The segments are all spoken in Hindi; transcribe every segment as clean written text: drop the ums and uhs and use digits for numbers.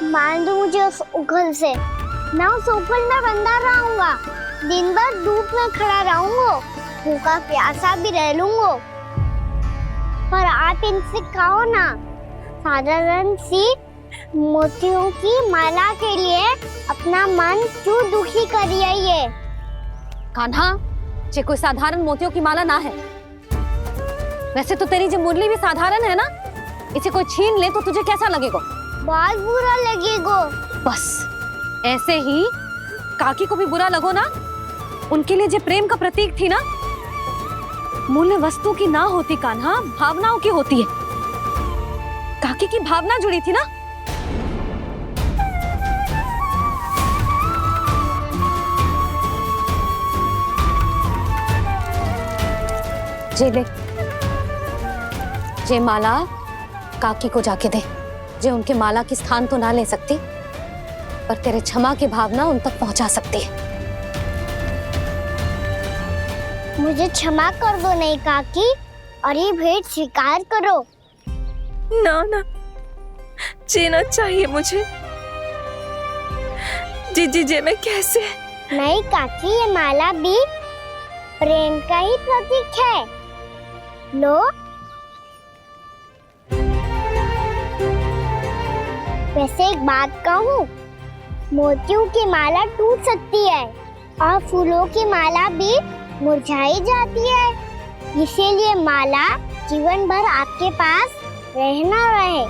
मान दो मुझे उस उखल से, मैं उस उखल में बंधा रहूंगा, दिन भर धूप में खड़ा रहूंगा, भूखा प्यासा भी रह लूंगा। पर आप इनसे कहो ना, साधारण सी मोतियों की माला के लिए अपना मन क्यों दुखी करिए? कान्हा, ये कोई साधारण मोतियों की माला ना है। वैसे तो तेरी जो मुरली भी साधारण है ना, इसे कोई छीन ले तो तुझे कैसा लगेगा? बहुत बुरा लगेगा। बस ऐसे ही काकी को भी बुरा लगो ना। उनके लिए जो प्रेम का प्रतीक थी ना, मूल्य वस्तु की ना होती कान्हा, भावनाओं की होती है। काकी की भावना जुड़ी थी ना। जे ले, जे माला काकी को जाके दे। जे उनके माला की स्थान तो ना ले सकती, पर तेरे क्षमा की भावना उन तक पहुंचा सकती है। मुझे क्षमा कर दो नहीं काकी, और ये भेंट स्वीकार करो। ना ना, जीना चाहिए मुझे। जीजी जे मैं कैसे? नहीं काकी, ये माला भी प्रेम का ही प्रतीक है। लो। वैसे एक बात कहूँ, मोतियों की माला टूट सकती है और फूलों की माला भी मुरझाई जाती है। इसीलिए माला जीवन भर आपके पास रहना रहे।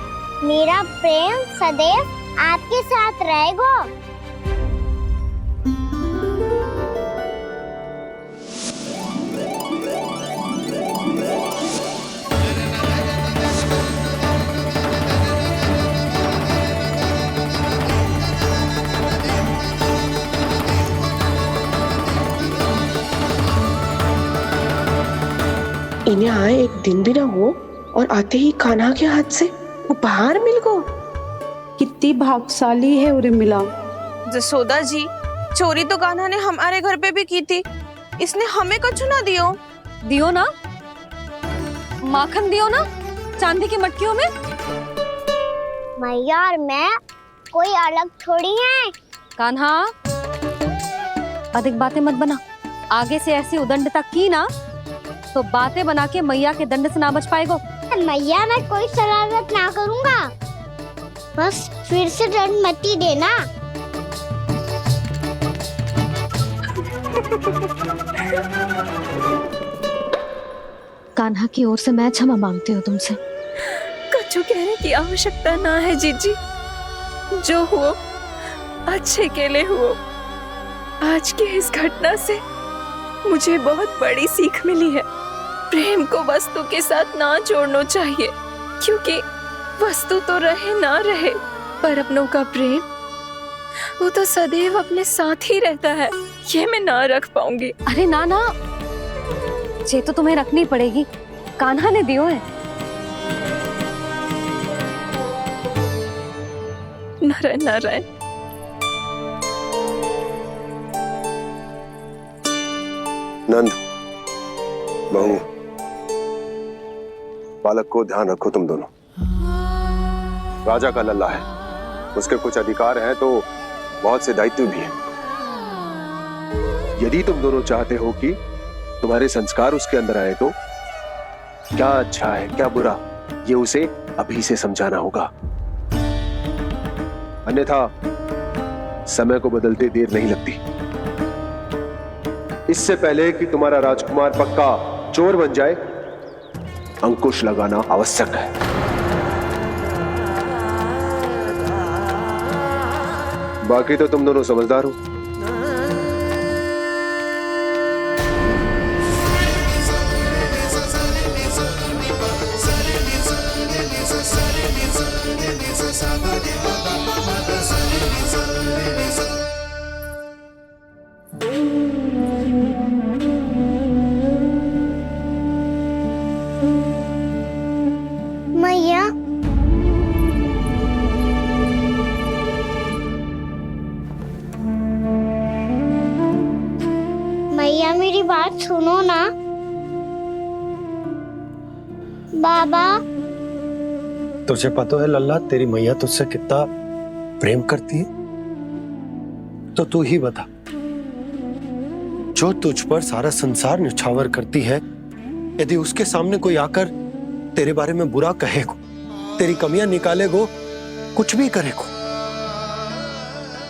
मेरा प्रेम सदैव आपके साथ रहेगा। इन्हें आए एक दिन भी ना हो और आते ही कान्हा के हाथ से उपहार मिल गो। कितनी भाग्यशाली है उर्मिला। जसोदा जी, चोरी तो कान्हा ने हमारे घर पे भी की थी। इसने हमें कछु ना दियो। दियो ना, माखन दियो ना, चांदी की मटकियों में। मैया और मैं कोई अलग थोड़ी हैं। कान्हा, अधिक बातें मत बना। आगे से ऐसी उदंडता की ना तो बातें बना के मैया के दंड से ना बच पाएगो। मैया, मैं कोई शरारत ना करूंगा, बस फिर से दंड मत ही देना। कान्हा की ओर से मैं क्षमा मांगती हूँ तुमसे। कछु कहने की आवश्यकता ना है जीजी। जो हुआ अच्छे के लिए हुआ। आज की इस घटना से मुझे बहुत बड़ी सीख मिली है। प्रेम को वस्तु के साथ ना जोड़ना चाहिए, क्योंकि वस्तु तो रहे ना रहे, पर अपनों का प्रेम वो तो सदैव अपने साथ ही रहता है। ये मैं ना रख पाऊंगी। अरे ना ना, ये तो तुम्हें रखनी पड़ेगी। कान्हा ने दियो है। नारायण नारायण। नंद, बहू, बालक को ध्यान रखो तुम दोनों। राजा का लल्ला है, उसके कुछ अधिकार हैं तो बहुत से दायित्व भी हैं। यदि तुम दोनों चाहते हो कि तुम्हारे संस्कार उसके अंदर आए तो क्या अच्छा है क्या बुरा, ये उसे अभी से समझाना होगा। अन्यथा समय को बदलते देर नहीं लगती। इससे पहले कि तुम्हारा राजकुमार पक्का चोर बन जाए, अंकुश लगाना आवश्यक है। बाकी तो तुम दोनों समझदार हो। मैया, मैया मेरी बात सुनो ना। बाबा, तुझे पता है लल्ला, तेरी मैया तुझसे कितना प्रेम करती है तो तू ही बता, जो तुझ पर सारा संसार न्यौछावर करती है, यदि उसके सामने कोई आकर तेरे बारे में बुरा कहेगो, तेरी कमियां निकालेगो, कुछ भी करेगो,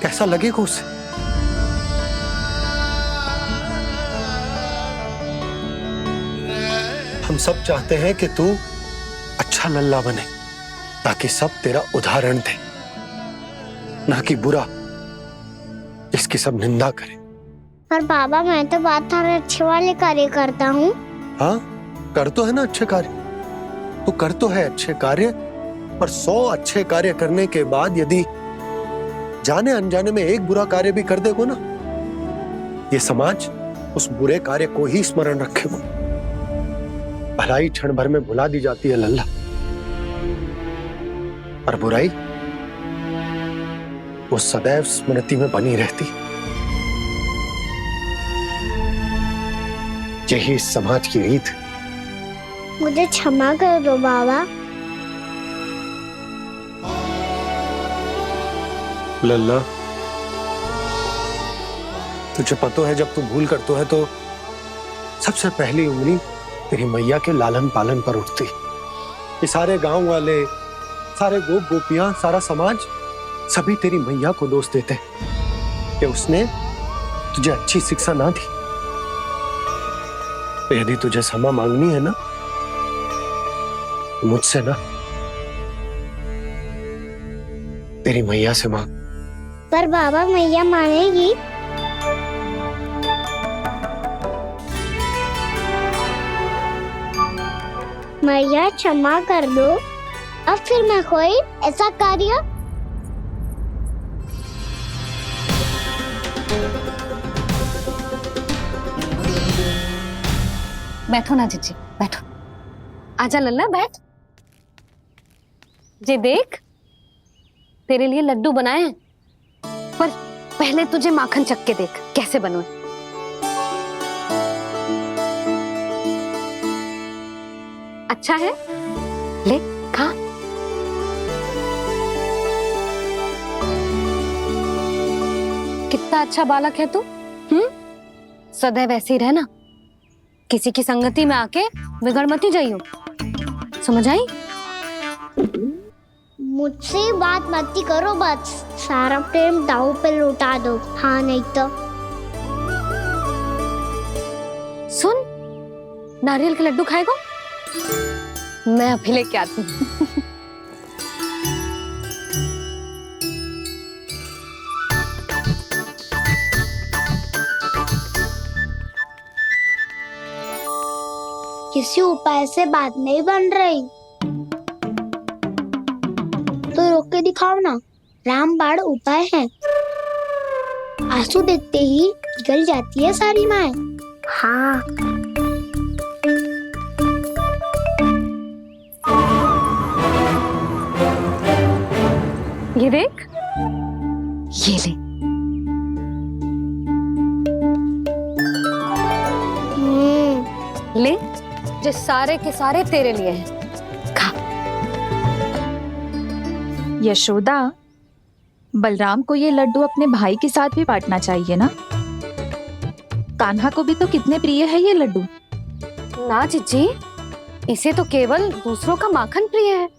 कैसा लगेगा उसे? हम सब चाहते हैं कि तू अच्छा लल्ला बने, ताकि सब तेरा उदाहरण दे, ना कि बुरा जिसकी सब निंदा करे। पर बाबा मैं तो बात हर अच्छे वाले कार्य करता हूँ। हाँ, कर तो है ना अच्छे कार्य, तू कर तो है अच्छे कार्य, पर 100 अच्छे कार्य करने के बाद यदि जाने अनजाने में एक बुरा कार्य भी कर देगो ना, ये समाज उस बुरे कार्य को ही स्मरण रखेगो। भलाई क्षण भर में भुला दी जाती है लल्ला, और बुराई वो सदैव स्मृति में बनी रहती। यही इस समाज की रीत। मुझे क्षमा कर दो बाबा। लल्ला, तुझे पता है जब तू भूल करतो है तो सबसे पहली उंगली तेरी मैया के लालन पालन पर उठती। ये सारे गांव वाले, सारे गोप गोपियां, सारा समाज सभी तेरी मैया को दोष देते कि उसने तुझे अच्छी शिक्षा ना दी। तो यदि तुझे क्षमा मांगनी है ना, तो मुझसे ना, तेरी मैया से मांग। पर बाबा मैया मानेगी? मैया क्षमा कर दो, अब फिर मैं कोई ऐसा कार्य। बैठो ना जीजी, बैठो। आजा लल्ला, बैठ। जे देख, तेरे लिए लड्डू बनाए हैं, पर पहले तुझे माखन चख के देख कैसे बने। अच्छा है, ले खा। कितना अच्छा बालक है तू। सदैव ऐसे ही रहना, किसी की संगति में आके बिगड़ मत जाइयो, समझ आई? मुझसे बात मत करो, बस सारा प्रेम दाव पे लौटा दो। हाँ नहीं तो सुन, नारियल के लड्डू खाएगा? मैं अभी लेके आती हूँ। किसी उपाय से बात नहीं बन रही तो रोक के दिखाओ ना। रामबाण उपाय है, आंसू देखते ही पिघल जाती है सारी माए। हाँ ये देख, ये ले। ले, जो सारे के सारे तेरे लिए हैं, खा। यशोदा, बलराम को ये लड्डू अपने भाई के साथ भी बांटना चाहिए ना। कान्हा को भी तो कितने प्रिय है ये लड्डू। ना जीजी, इसे तो केवल दूसरों का माखन प्रिय है।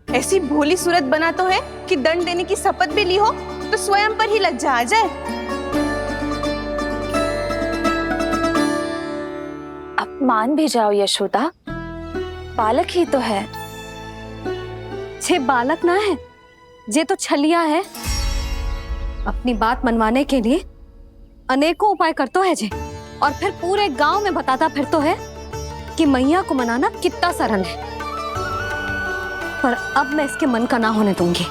ऐसी भोली सूरत बना तो है कि दंड देने की शपथ भी ली हो तो स्वयं पर ही लज्जा आ जाए। अपमान भी जाओ यशोदा, बालक ही तो है। छे बालक ना है, जे तो छलिया है। अपनी बात मनवाने के लिए अनेकों उपाय करतो है जे, और फिर पूरे गांव में बताता फिर तो है कि मैया को मनाना कितना सरल है। पर अब मैं इसके मन का ना होने दूंगी।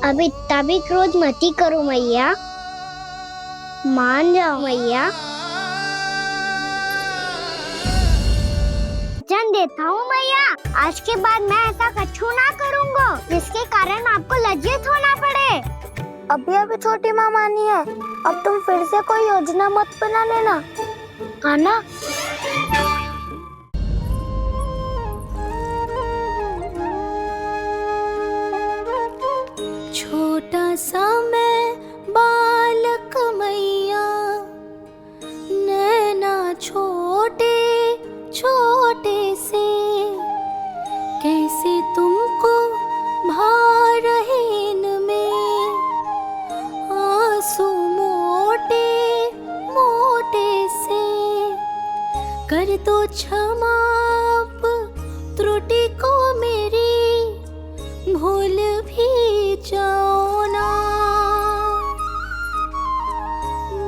अब इतना भी क्रोध मत ही करो मैया, मान जाओ मैया। वचन देता हूँ मैया, आज के बाद मैं ऐसा कछु ना करूँगा जिसके कारण आपको लज्जित होना पड़े। अभी अभी छोटी माँ मानी है, अब तुम फिर से कोई योजना मत बना लेना, हाँ ना? छोटा सा मैं बालक मैया, नैना छोटे छोटे से, कैसे तुमको भा रहे इनमें आंसू मोटे मोटे से। कर दो क्षमा त्रुटि को मेरी, भूल भी जाओ ना,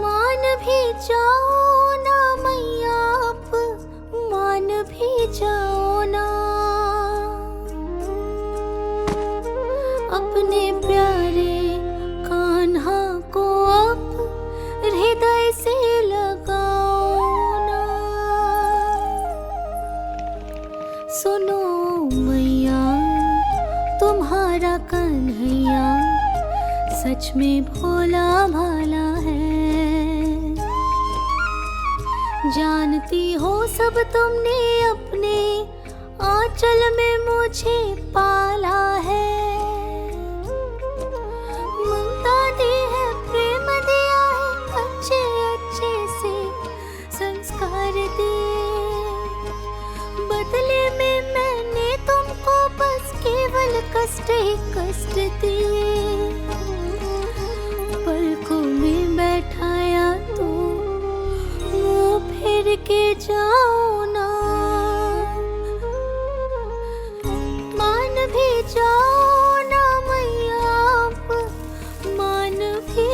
मान भी जाओ ना मैया, आप मान भी जाओ ना। अपने प्यारे कान्हा को अब हृदय से लगाओ ना। सुनो मैया, तुम्हारा कन्हैया सच में भोला भाला है। जानती हो सब तुमने अपने आंचल में मुझे पाला है। ममता दी है, प्रेम दिया है, अच्छे अच्छे से संस्कार दिए। बदले में मैंने तुमको बस केवल कष्ट ही कष्ट दिए। पलकों में बैठाया तो मुँह फेर के जाओ ना, मान भी जाओ ना मैया, आप मान भी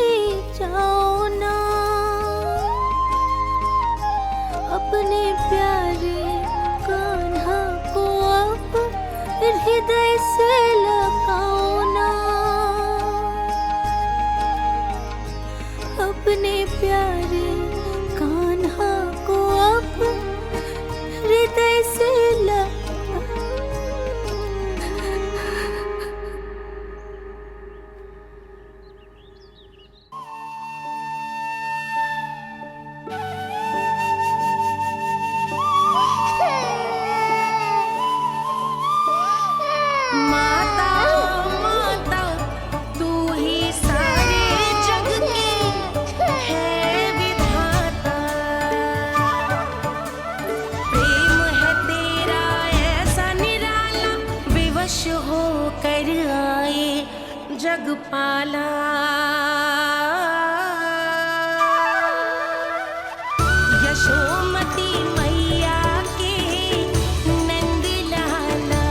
जाओ ना। अपने प्यारे कान्हा को अब हृदय से लगाओ ना। अपने प्यारे कान्हा को अब हृदय से जगपाला। यशोमती मैया के नंद लाला,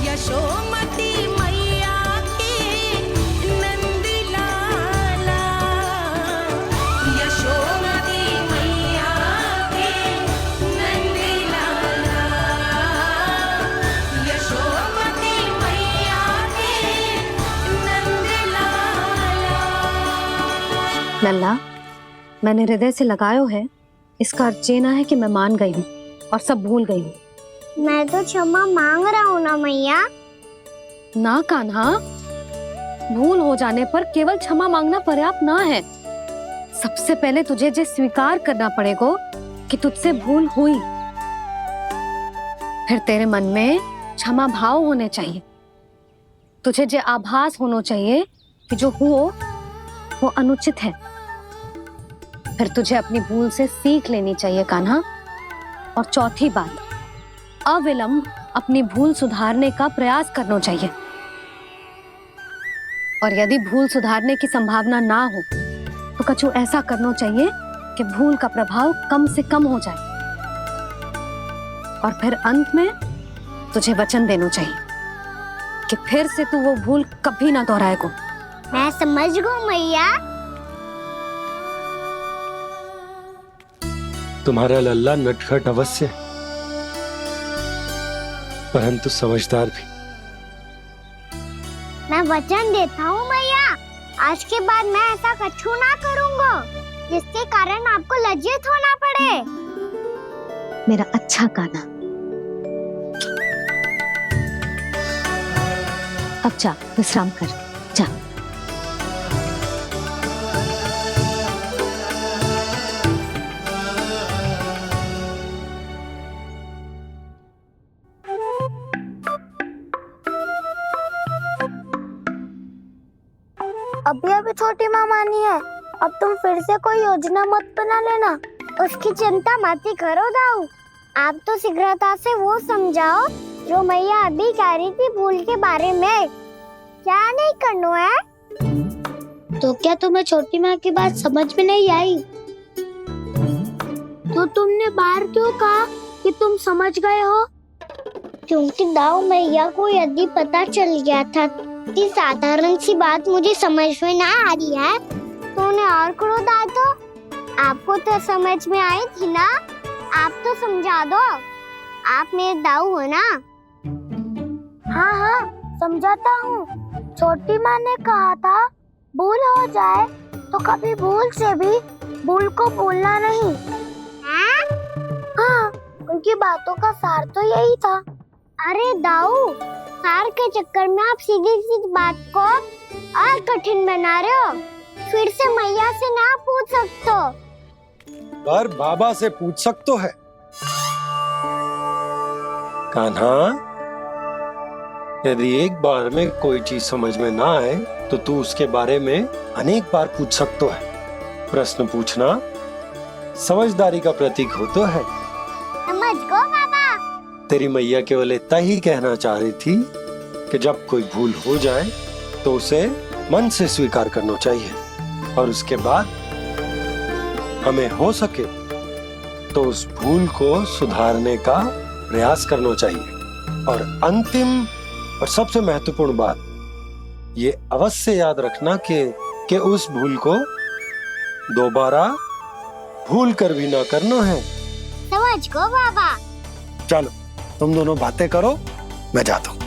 यशोमती मैया के नंद लाला, यशोमती मैया के नंद लाला, यशोमती मैया के नंद लाला। लल्ला, मैंने हृदय से लगायो है, इसका अर्थ ये ना है कि मैं मान गई हूँ और सब भूल गई हूँ। मैं तो क्षमा मांग रहा हूँ ना मैया। ना कान्हा, भूल हो जाने पर केवल क्षमा मांगना पर्याप्त ना है। सबसे पहले तुझे जे स्वीकार करना पड़ेगा कि तुझसे भूल हुई, फिर तेरे मन में क्षमा भाव होने चाहिए। तुझे जे आभास होना चाहिए कि जो हुआ वो अनुचित है। फिर तुझे अपनी भूल से सीख लेनी चाहिए कान्हा। और चौथी बात, अविलंब अपनी भूल सुधारने का प्रयास करना चाहिए। और यदि भूल सुधारने की संभावना ना हो तो कछु ऐसा करना चाहिए कि भूल का प्रभाव कम से कम हो जाए। और फिर अंत में तुझे वचन देना चाहिए कि फिर से तू वो भूल कभी ना दोहराए को। मैं समझ गई मैया। तुम्हारा लल्ला नटखट अवश्य है, परंतु समझदार भी। मैं वचन देता हूँ मैया, आज के बाद मैं ऐसा कछु ना करूँगा जिसके कारण आपको लज्जित होना पड़े। मेरा अच्छा कान्हा, अब जा विश्राम कर, जा। अभी अभी छोटी माँ मानी है, अब तुम फिर से कोई योजना मत बना लेना। उसकी चिंता मत ही करो दाऊ, आप तो शीघ्रता से वो समझाओ जो मैया अभी कह रही थी भूल के बारे में। क्या नहीं करना है? तो क्या तुम्हें छोटी माँ की बात समझ में नहीं आई? तो तुमने बाहर क्यों कहा कि तुम समझ गए हो? क्योंकि दाऊ मैया को यदि पता चल गया था कि साधारण सी बात मुझे समझ में ना आ रही है तो उन्हें और क्रोध आया। तो आपको तो समझ में आई थी ना, आप तो समझा दो, आप मेरे दाऊ हो ना। हाँ हाँ समझाता हूँ। छोटी माँ ने कहा था भूल हो जाए तो कभी भूल से भी भूल को भूलना नहीं। हाँ उनकी बातों का सार तो यही था। अरे दाऊ, सार के चक्कर में आप सीधी सीधी बात को और कठिन बना रहे हो। फिर से मैया से ना पूछ सकते हो, पर बाबा से पूछ सकते है। कान्हा, यदि एक बार में कोई चीज समझ में ना आए तो तू उसके बारे में अनेक बार पूछ सकते है। प्रश्न पूछना समझदारी का प्रतीक होता है। समझ गो बाबा। तेरी मैया केवल इतना ही कहना चाह रही थी कि जब कोई भूल हो जाए तो उसे मन से स्वीकार करना चाहिए और उसके बाद हमें हो सके तो उस भूल को सुधारने का प्रयास करना चाहिए। और अंतिम और सबसे महत्वपूर्ण बात ये अवश्य याद रखना कि उस भूल को दोबारा भूल कर भी ना करना है। समझ गो बाबा। चलो तुम दोनों बातें करो, मैं जाता हूँ।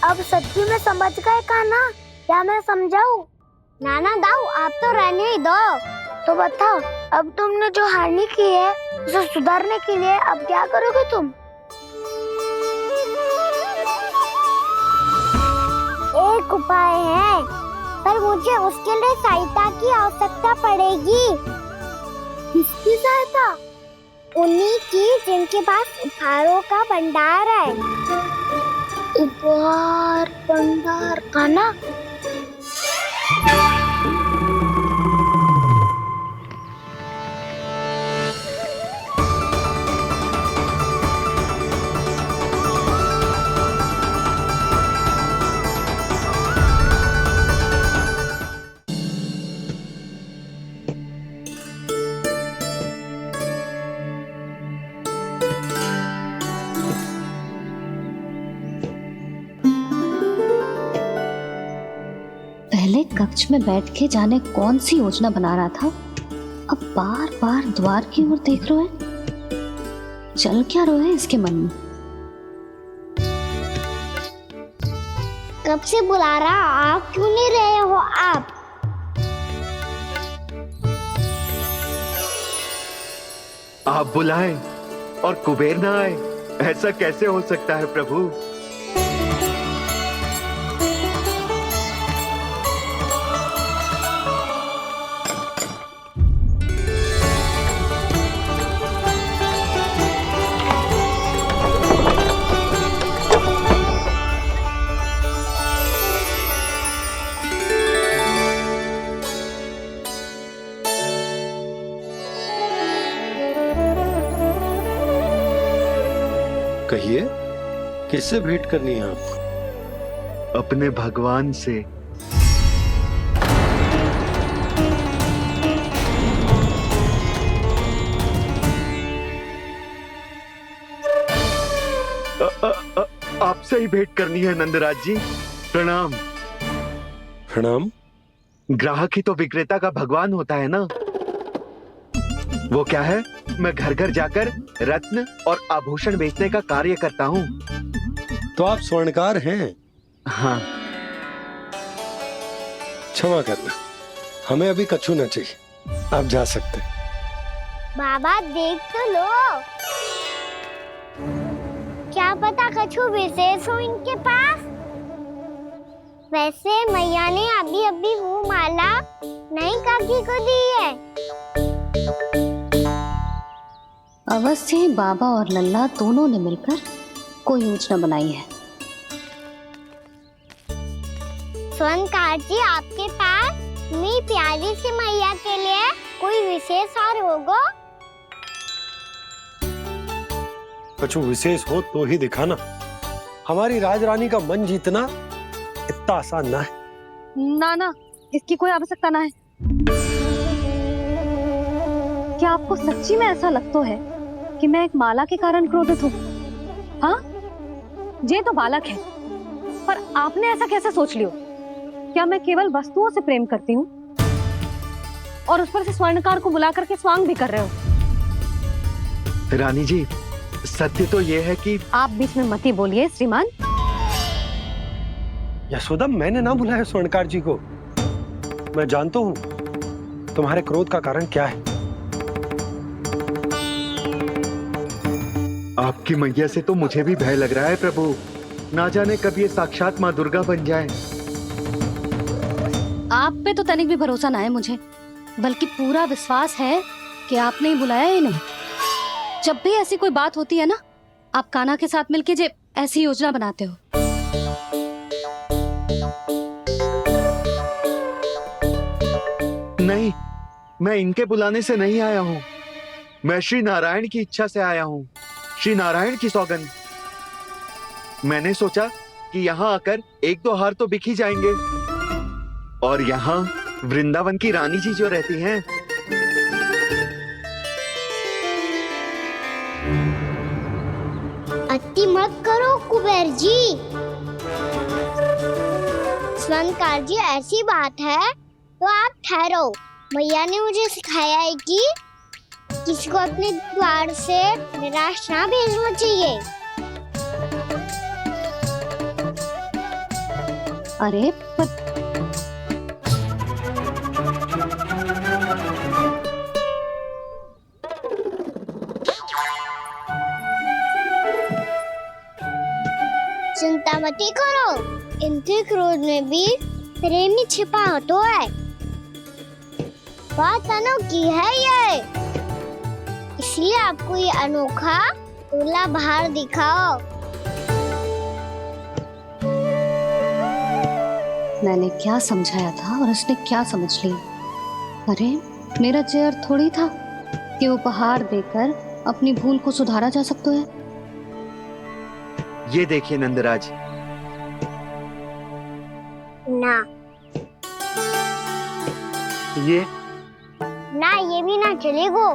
अब सच्ची में समझ गए कान्हा, क्या मैं समझाऊं? नाना दाऊ, आप तो रहने ही दो। तो बताओ, अब तुमने जो हानि की है उसे सुधारने के लिए अब क्या करोगे तुम? एक उपाय है, पर मुझे उसके लिए सहायता की आवश्यकता पड़ेगी। किसकी सहायता? उन्हीं की जिनके पास उपहारों का भंडार है। उपहार भंडार का ना? पहले कक्ष में बैठ के जाने कौन सी योजना बना रहा था, अब बार बार द्वार की ओर देख रहे हैं। चल क्या रहे हैं इसके मन में? कब से बुला रहा, आप क्यों नहीं रहे हो? आप बुलाएं और कुबेर ना आए, ऐसा कैसे हो सकता है प्रभु? कहिए, किससे भेंट करनी है आपको? अपने भगवान से। आपसे ही भेंट करनी है नंदराज जी। प्रणाम। प्रणाम। ग्राहक ही तो विक्रेता का भगवान होता है ना। वो क्या है, मैं घर घर जाकर रत्न और आभूषण बेचने का कार्य करता हूँ। तो आप स्वर्णकार हैं? हाँ। क्षमा करना, हमें अभी कछु न चाहिए, आप जा सकते हैं। बाबा देख तो लो, क्या पता कछु विशेष हो इनके पास। वैसे मैया ने अभी अभी वो माला नई काकी को दी है। अवश्य ही बाबा और लल्ला दोनों ने मिलकर कोई योजना बनाई है। स्वर्णकार जी, आपके पास मेरी प्यारी सी मैया के लिए कोई विशेष और होगा? कछु विशेष हो तो ही दिखाना। हमारी राजरानी का मन जीतना इतना आसान ना है। ना, इसकी कोई आवश्यकता ना है। क्या आपको सच्ची में ऐसा लगता है कि मैं एक माला के कारण क्रोधित हूँ? हाँ, ये तो बालक है, पर आपने ऐसा कैसे सोच लियो? क्या मैं केवल वस्तुओं से प्रेम करती हूँ और उस पर से स्वर्णकार को बुला करके स्वांग भी कर रहे हो? रानी जी, सत्य तो ये है कि आप बीच में मत ही बोलिए श्रीमान। यशोदा, मैंने ना बुलाया स्वर्णकार जी को। मैं जानता हूँ तुम्हारे क्रोध का कारण क्या है। आपकी मैया से तो मुझे भी भय लग रहा है प्रभु। ना जाने कब ये साक्षात माँ दुर्गा बन जाए। आप पे तो तनिक भी भरोसा ना है मुझे, बल्कि पूरा विश्वास है कि आपने ही बुलाया है इन्हें। जब भी ऐसी कोई बात होती है ना, आप कान्हा के साथ मिलके जे ऐसी योजना बनाते हो। नहीं, मैं इनके बुलाने से नहीं आया हूँ। मैं श्री नारायण की इच्छा से आया हूँ। श्री नारायण की सौगंध। मैंने सोचा कि यहाँ आकर एक दो हार तो बिक ही जाएंगे। और यहाँ वृंदावन की रानी जी जो रहती हैं, अति मत करो कुबेर जी। स्वर्णकार जी, ऐसी बात है तो आप ठहरो। मैया ने मुझे सिखाया है कि किसी को अपने द्वार से निराश ना भेजना चाहिए। अरे पर चिंता मत करो, इनके क्रोध में भी प्रेम ही छिपा तो है। बात अनोखी है ये, इसलिए आपको ये अनोखा दूल्हा बाहर दिखाओ। मैंने क्या समझाया था और उसने क्या समझ लिया? अरे मेरा जय थोड़ी था कि उपहार देकर अपनी भूल को सुधारा जा सकता है। ये देखिए नंदराज। ना ये ना, ये भी ना चलेगो।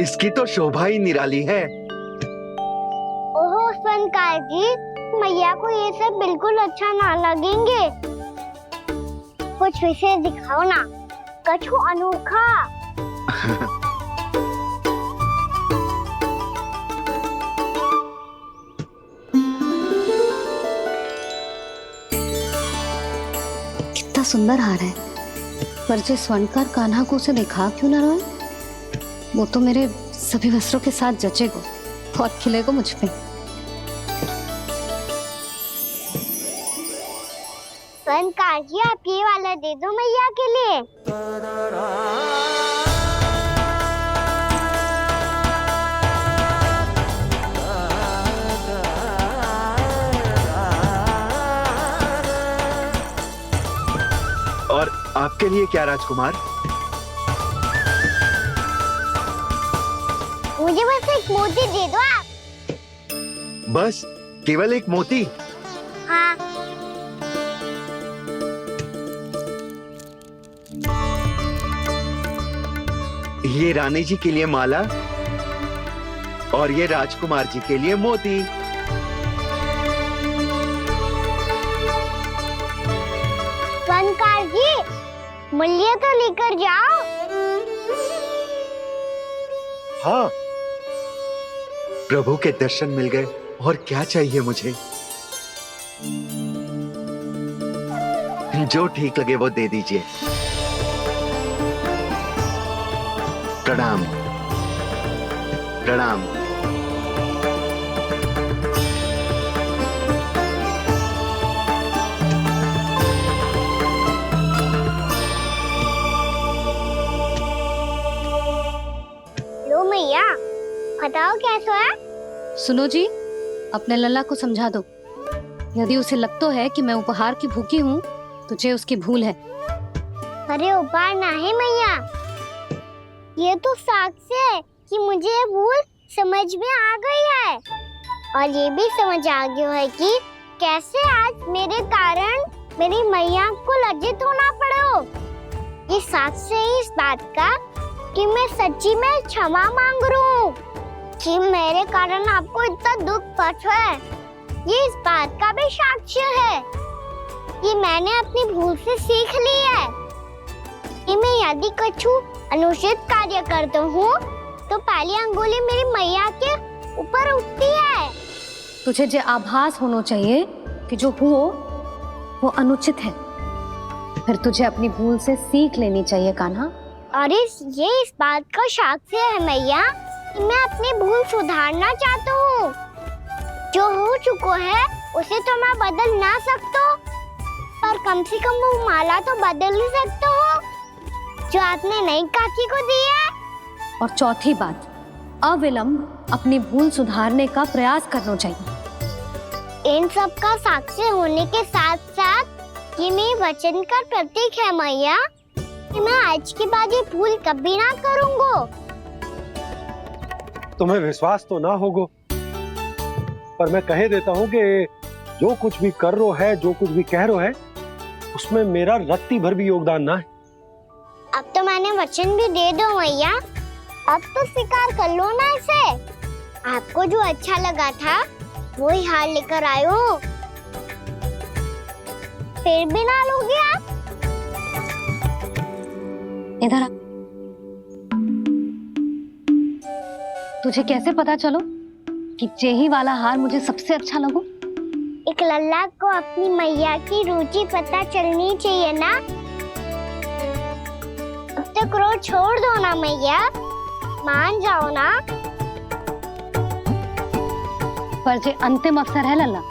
इसकी तो शोभा ही निराली है। ओहो स्वर्णकार जी, मैया को ये सब बिल्कुल अच्छा ना लगेंगे। कुछ विशेष दिखाओ ना, कछु अनोखा। कितना सुंदर हार है, पर जो स्वर्णकार कान्हा को उसे दिखा क्यों ना रहा? वो तो मेरे सभी वस्त्रों के साथ जचेगा और खिलेगा मुझ पे। स्वर्णकार जी, आप ये वाला दे दो मैया के लिए। और आपके लिए क्या राजकुमार? मुझे बस एक मोती दे दो आप। बस केवल एक मोती? हाँ। ये रानी जी के लिए माला और ये राजकुमार जी के लिए मोती। बनकार जी, मूल्य तो लेकर जाओ। हाँ, प्रभु के दर्शन मिल गए, और क्या चाहिए मुझे? जो ठीक लगे वो दे दीजिए। प्रणाम प्रणाम। लो मैया, बताओ कैसा है? सुनो जी, अपने लल्ला को समझा दो। यदि उसे लगता है कि मैं उपहार की भूखी हूँ, तो ये उसकी भूल है। अरे उपहार ना है मैया, ये तो साक्ष्य है कि मुझे ये भूल समझ में आ गई है, और ये भी समझ आ गया है कि कैसे आज मेरे कारण मेरी मैया को लज्जित होना पड़ो। ये साक्ष्य है इस बात का कि मैं सच्ची में क्षमा मांग रहा हूँ कि मेरे कारण आपको इतना दुख पहुंचा है। ये इस बात का भी साक्ष्य है कि मैंने अपनी भूल से सीख ली है कि मैं यदि कुछ अनुचित कार्य करता हूँ तो पहली अंगुली मेरी मैया के ऊपर उठती है। तुझे जो आभास होना चाहिए कि जो हुआ वो अनुचित है, फिर तुझे अपनी भूल से सीख लेनी चाहिए कान्हा। और ये इस बात का साक्ष्य है मैया कि मैं अपनी भूल सुधारना चाहता हूँ। जो हो चुका है उसे तो मैं बदल ना सकता, पर कम से कम वो माला तो बदल ही सकता हूँ जो आपने नई काकी को दी है। और चौथी बात, अविलंब अपनी भूल सुधारने का प्रयास करना चाहिए। इन सब का साक्ष्य होने के साथ साथ ये मेरे वचन का प्रतीक है मैया कि मैं आज के बाद ये भूल कभी ना करूँगा। तुम्हें विश्वास तो ना होगो, पर मैं कह देता हूँ कि जो कुछ भी कर रो है, जो कुछ भी कह रो है, उसमें मेरा रत्ती भर भी योगदान ना है। अब तो मैंने वचन भी दे दो मैया, अब तो स्वीकार कर लो ना इसे। आपको जो अच्छा लगा था वही हार लेकर आयो, फिर भी ना लोगे आप? इधर आ। तुझे कैसे पता चलो कि जेही वाला हार मुझे सबसे अच्छा लगो? एक लल्ला को अपनी मैया की रुचि पता चलनी चाहिए ना। अब तक क्रोध छोड़ दो ना मैया, मान जाओ ना। पर जे अंतिम अवसर है लल्ला,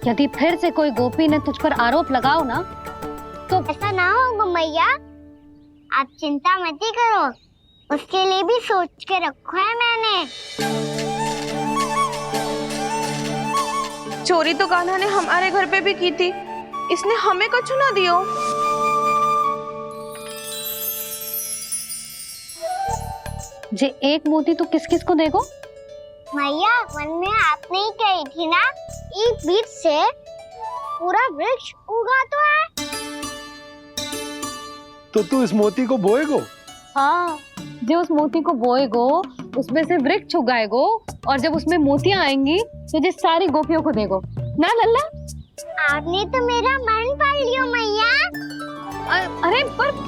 यदि फिर से कोई गोपी ने तुझ पर आरोप लगाओ ना तो ऐसा ना होगा मैया, आप चिंता मत ही करो, उसके लिए भी सोच के रखा है मैंने। चोरी तो कान्हा ने हमारे घर पे भी की थी, इसने हमें कछु ना दियो। जे एक मोती तो किस किस को देगो? मैया, मन में आपने ही कही थी ना, एक बीज से पूरा वृक्ष उगा तो है। तो तू इस मोती को बोएगो? हाँ, जो उस मोती को बोएगो उसमें से वृक्ष उगाएगो, और जब उसमें मोतियां आएंगी तो जिस सारी गोपियों को देगो ना लल्ला। आपने तो मेरा मन पढ़ लियो मैया। अरे पर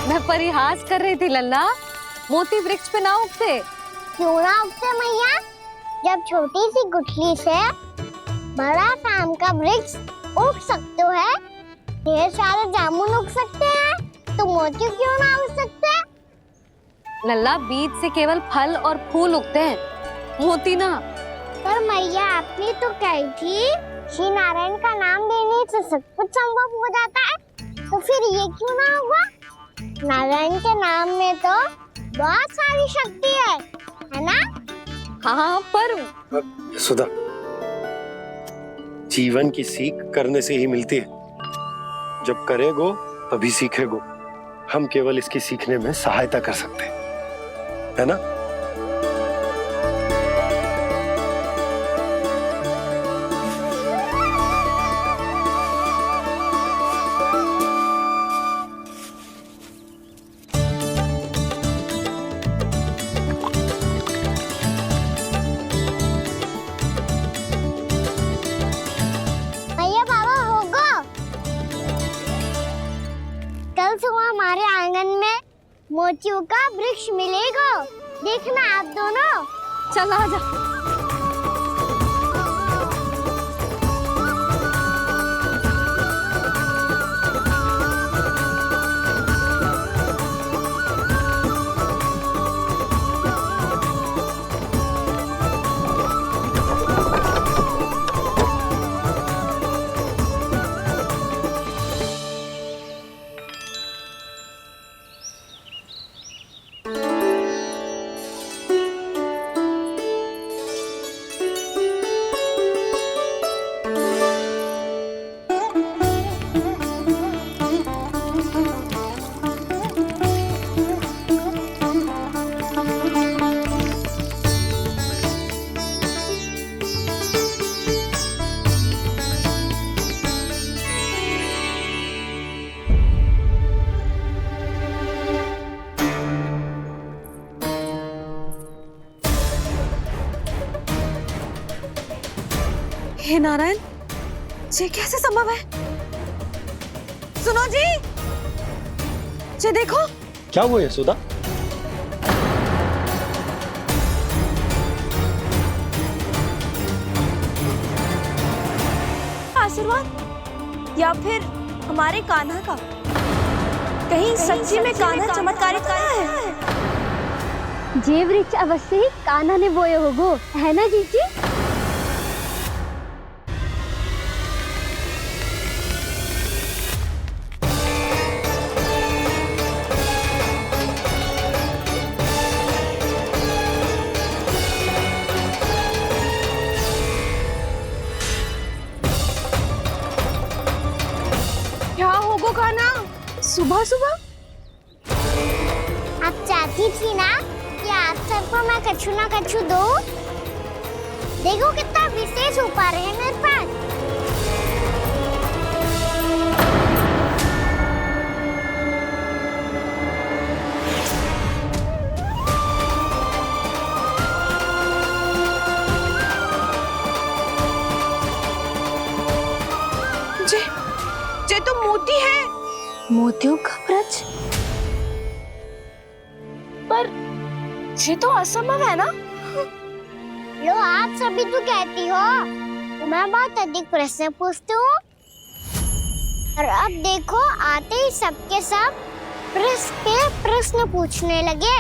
मैं परिहास कर रही थी लल्ला, मोती वृक्ष पे ना उगते। क्यों ना उगते मैया? जब छोटी सी गुठली से बड़ा आम का वृक्ष उग सकते है, ढेर सारे जामुन उग सकते हैं, तो मोती क्यों ना उग सकते? लल्ला, बीज से केवल फल और फूल उगते हैं, मोती ना। पर मैया, आपने तो कही थी श्री नारायण का नाम लेने से सब कुछ संभव हो जाता है, तो फिर ये क्यों ना होगा? नारायण के नाम में तो बहुत सारी शक्ति है ना? हाँ, पर सुधा, जीवन की सीख करने से ही मिलती है। जब करेगो तभी सीखेगो। हम केवल इसकी सीखने में सहायता कर सकते हैं, है ना? भैया बाबा होगा। कल सुबह हमारे आंगन में मोतियों का वृक्ष मिलेगा। देखना आप दोनों। चल आजा। हे नारायण, ये कैसे संभव है? सुनो जी, ये देखो। क्या हुआ यशोदा? आशीर्वाद या फिर हमारे कान्हा का? कहीं सच्ची में कान्हा चमत्कारित करा है? जे वृक्ष अवश्य ही कान्हा ने बोए होगो, है ना जीजी? क्या होगो कान्हा सुबह सुबह? आप चाहती थी ना कि आप सबको मैं कछु ना कछु दो। देखो कितना विशेष उपहार है मेरे पास। ये तो मोती है। मोतियों का ब्रज? पर ये तो असंभव है ना? लो आप सभी तो कहती हो, मैं बहुत अधिक प्रश्न पूछती हूँ। और अब देखो आते ही सबके सब प्रश्न पे प्रश्न पूछने लगे।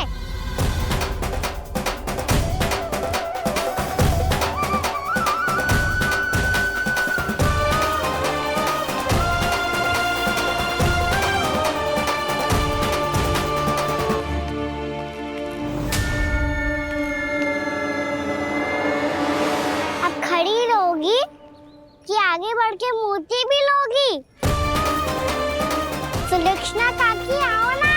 खड़ी रहोगी कि आगे बढ़ के मोती भी लोगी? सुलक्षणा काकी आओ ना।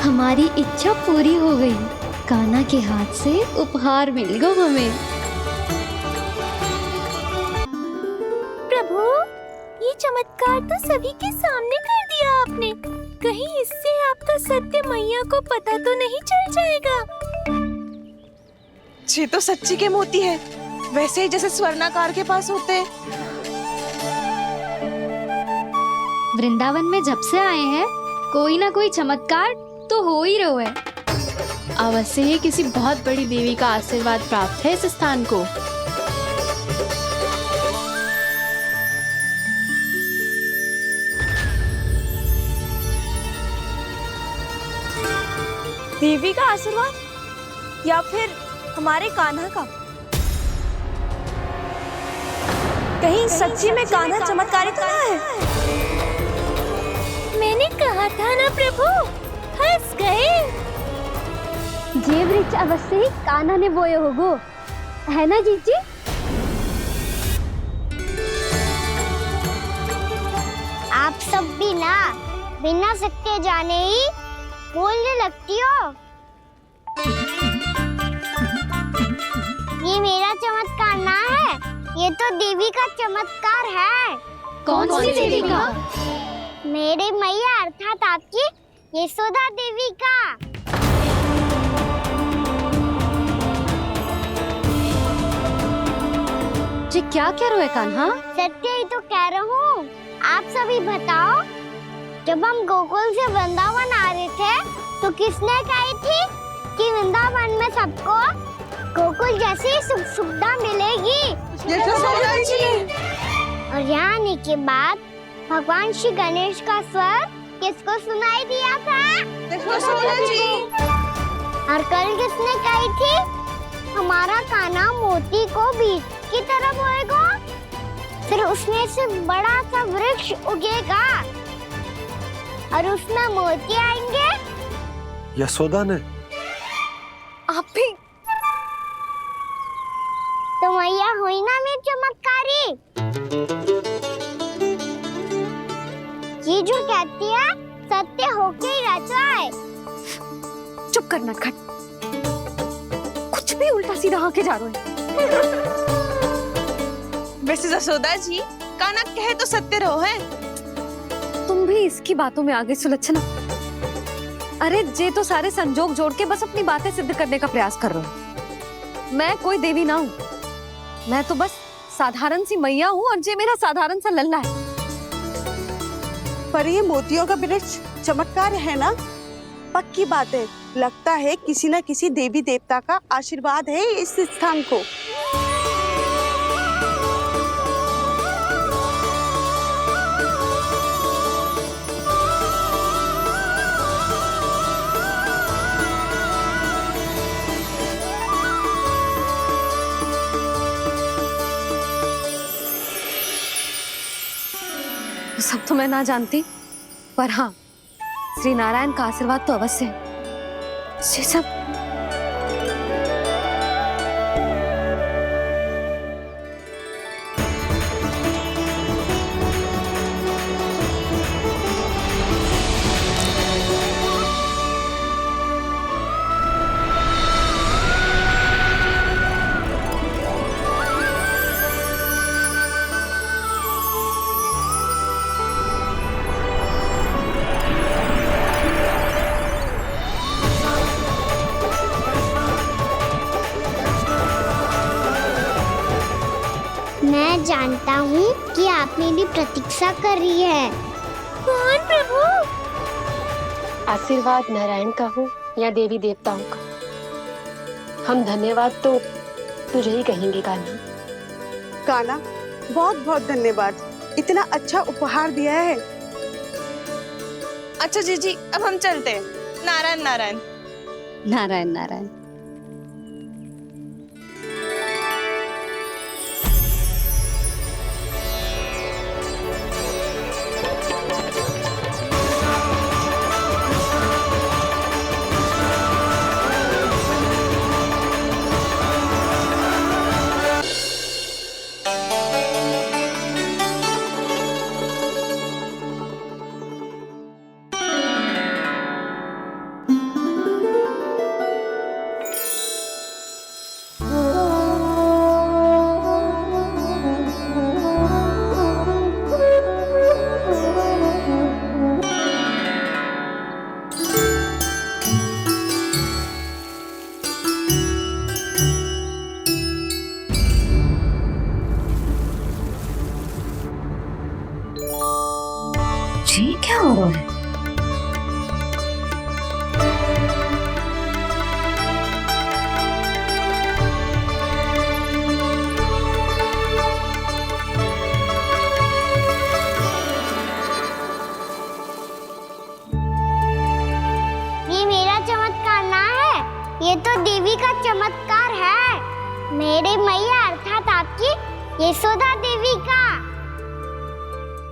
हमारी इच्छा पूरी हो गई। कान्हा के हाथ से उपहार मिल गया हमें। प्रभु, ये चमत्कार तो सभी के सामने कर दिया आपने? कहीं इससे आपका सत्य मैया को पता तो नहीं चल जाएगा? ये तो सच्ची के मोती है, वैसे ही जैसे स्वर्णाकार के पास होते हैं। वृंदावन में जब से आए हैं कोई ना कोई चमत्कार तो हो ही रहा है। अवश्य ही किसी बहुत बड़ी देवी का आशीर्वाद प्राप्त है इस स्थान को। देवी का आशीर्वाद या फिर हमारे कान्हा का? कहीं सच्ची में कान्हा चमत्कारी तो ना है? मैंने कहा था ना प्रभु, फंस गए। ये वृक्ष अवश्य ही कान्हा ने बोए होगो, है ना जीजी? आप सब भी ना बिना सत्य जाने ही बोलने लगती हो। ये मेरा चमत्कार ना है, ये तो देवी का चमत्कार है। कौन सी देवी का? मेरे मैया अर्थात आपकी यशोदा देवी का। जी क्या कह रहे हो कान्हा? सत्य ही तो कह रहा हूँ। आप सभी बताओ, जब हम गोकुल से वृंदावन आ रहे थे तो किसने कही थी कि वृंदावन में सबको गोकुल जैसी सुख सुविधा मिलेगी? यशोदा जी। और यहाँ आने के बाद भगवान श्री गणेश का स्वर किसको सुनाई दिया था? यशोदा जी। और कल किसने कही थी हमारा कान्हा मोती को बीज की तरह बोएगा, फिर उसमें से बड़ा सा वृक्ष उगेगा और उसमें मोती आएंगे? यशोदा ने? आप भी? तो मैया हुई ना मेरी चमत्कारी। ये जो कहती है सत्य होके ही रहता है। चुप करना खट, कुछ भी उल्टा सीधा आके जा रहे हैं। वैसे यशोदा जी, कान्हा कहे तो सत्य रहो है। तुम भी इसकी बातों में आगे सुलझना। अरे जे तो सारे संजोग जोड़ के बस अपनी बातें सिद्ध करने का प्रयास कर रहे हो। मैं कोई देवी ना हूँ, मैं तो बस साधारण सी मैया हूँ और जे मेरा साधारण सा लल्ला है। पर ये मोतियों का वृक्ष चमत्कार है ना? पक्की बात है, लगता है किसी न किसी देवी देवता का आशीर्वाद है इस स्थान को। सब तो मैं ना जानती, पर हाँ, श्री नारायण का आशीर्वाद तो अवश्य है। ये सब मैं जानता हूँ कि आप मेरी प्रतीक्षा कर रही है। कौन प्रभु? आशीर्वाद नारायण का हो या देवी देवताओं का, हम धन्यवाद तो तुझे ही कहेंगे कान्हा। कान्हा, बहुत बहुत धन्यवाद, इतना अच्छा उपहार दिया है। अच्छा जीजी, अब हम चलते हैं। नारायण नारायण। नारायण नारायण। यशोदा देवी का।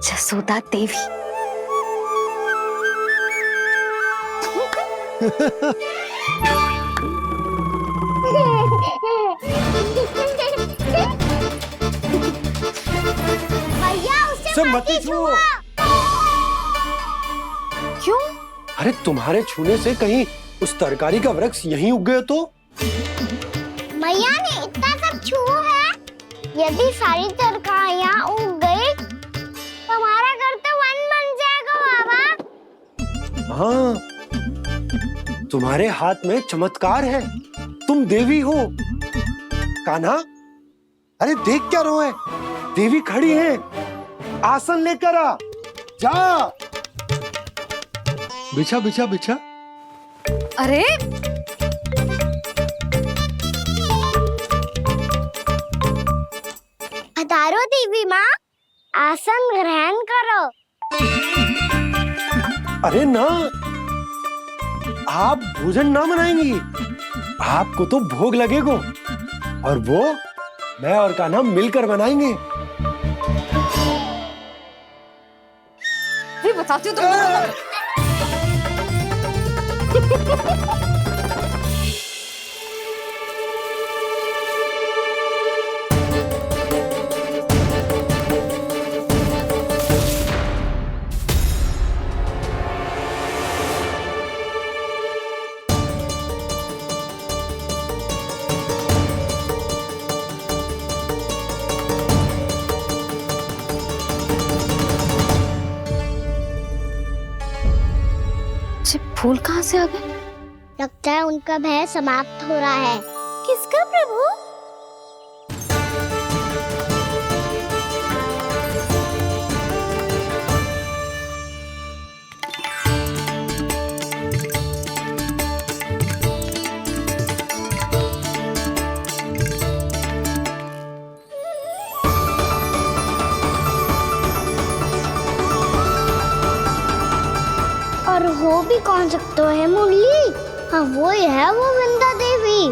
जसोदा देवी। भैया उसे सब मत मत छुओ। क्यों? अरे तुम्हारे छूने से कहीं उस तरकारी का वृक्ष यहीं उग गए तो? मैया ने इतना सब छुआ है, यदि सारी तरकारियां उग गई तो हमारा घर तो वन बन जाएगा बाबा। हाँ, तुम्हारे हाथ में चमत्कार है, तुम देवी हो। कान्हा, अरे देख क्या रहो है, देवी खड़ी है, आसन लेकर आ, जा। बिछा बिछा बिछा। अरे पधारो देवी माँ, आसन ग्रहण करो। अरे ना, आप भोजन ना बनाएंगी, आपको तो भोग लगेगा और वो मैं और कान्हा मिलकर बनाएंगे। भी बताती हूँ तुमको। फूल कहाँ से आ गए? लगता है उनका भय समाप्त हो रहा है। किसका प्रभु? और हो भी कौन सकता है मुरली? हाँ वो ही है, वो वृंदा देवी।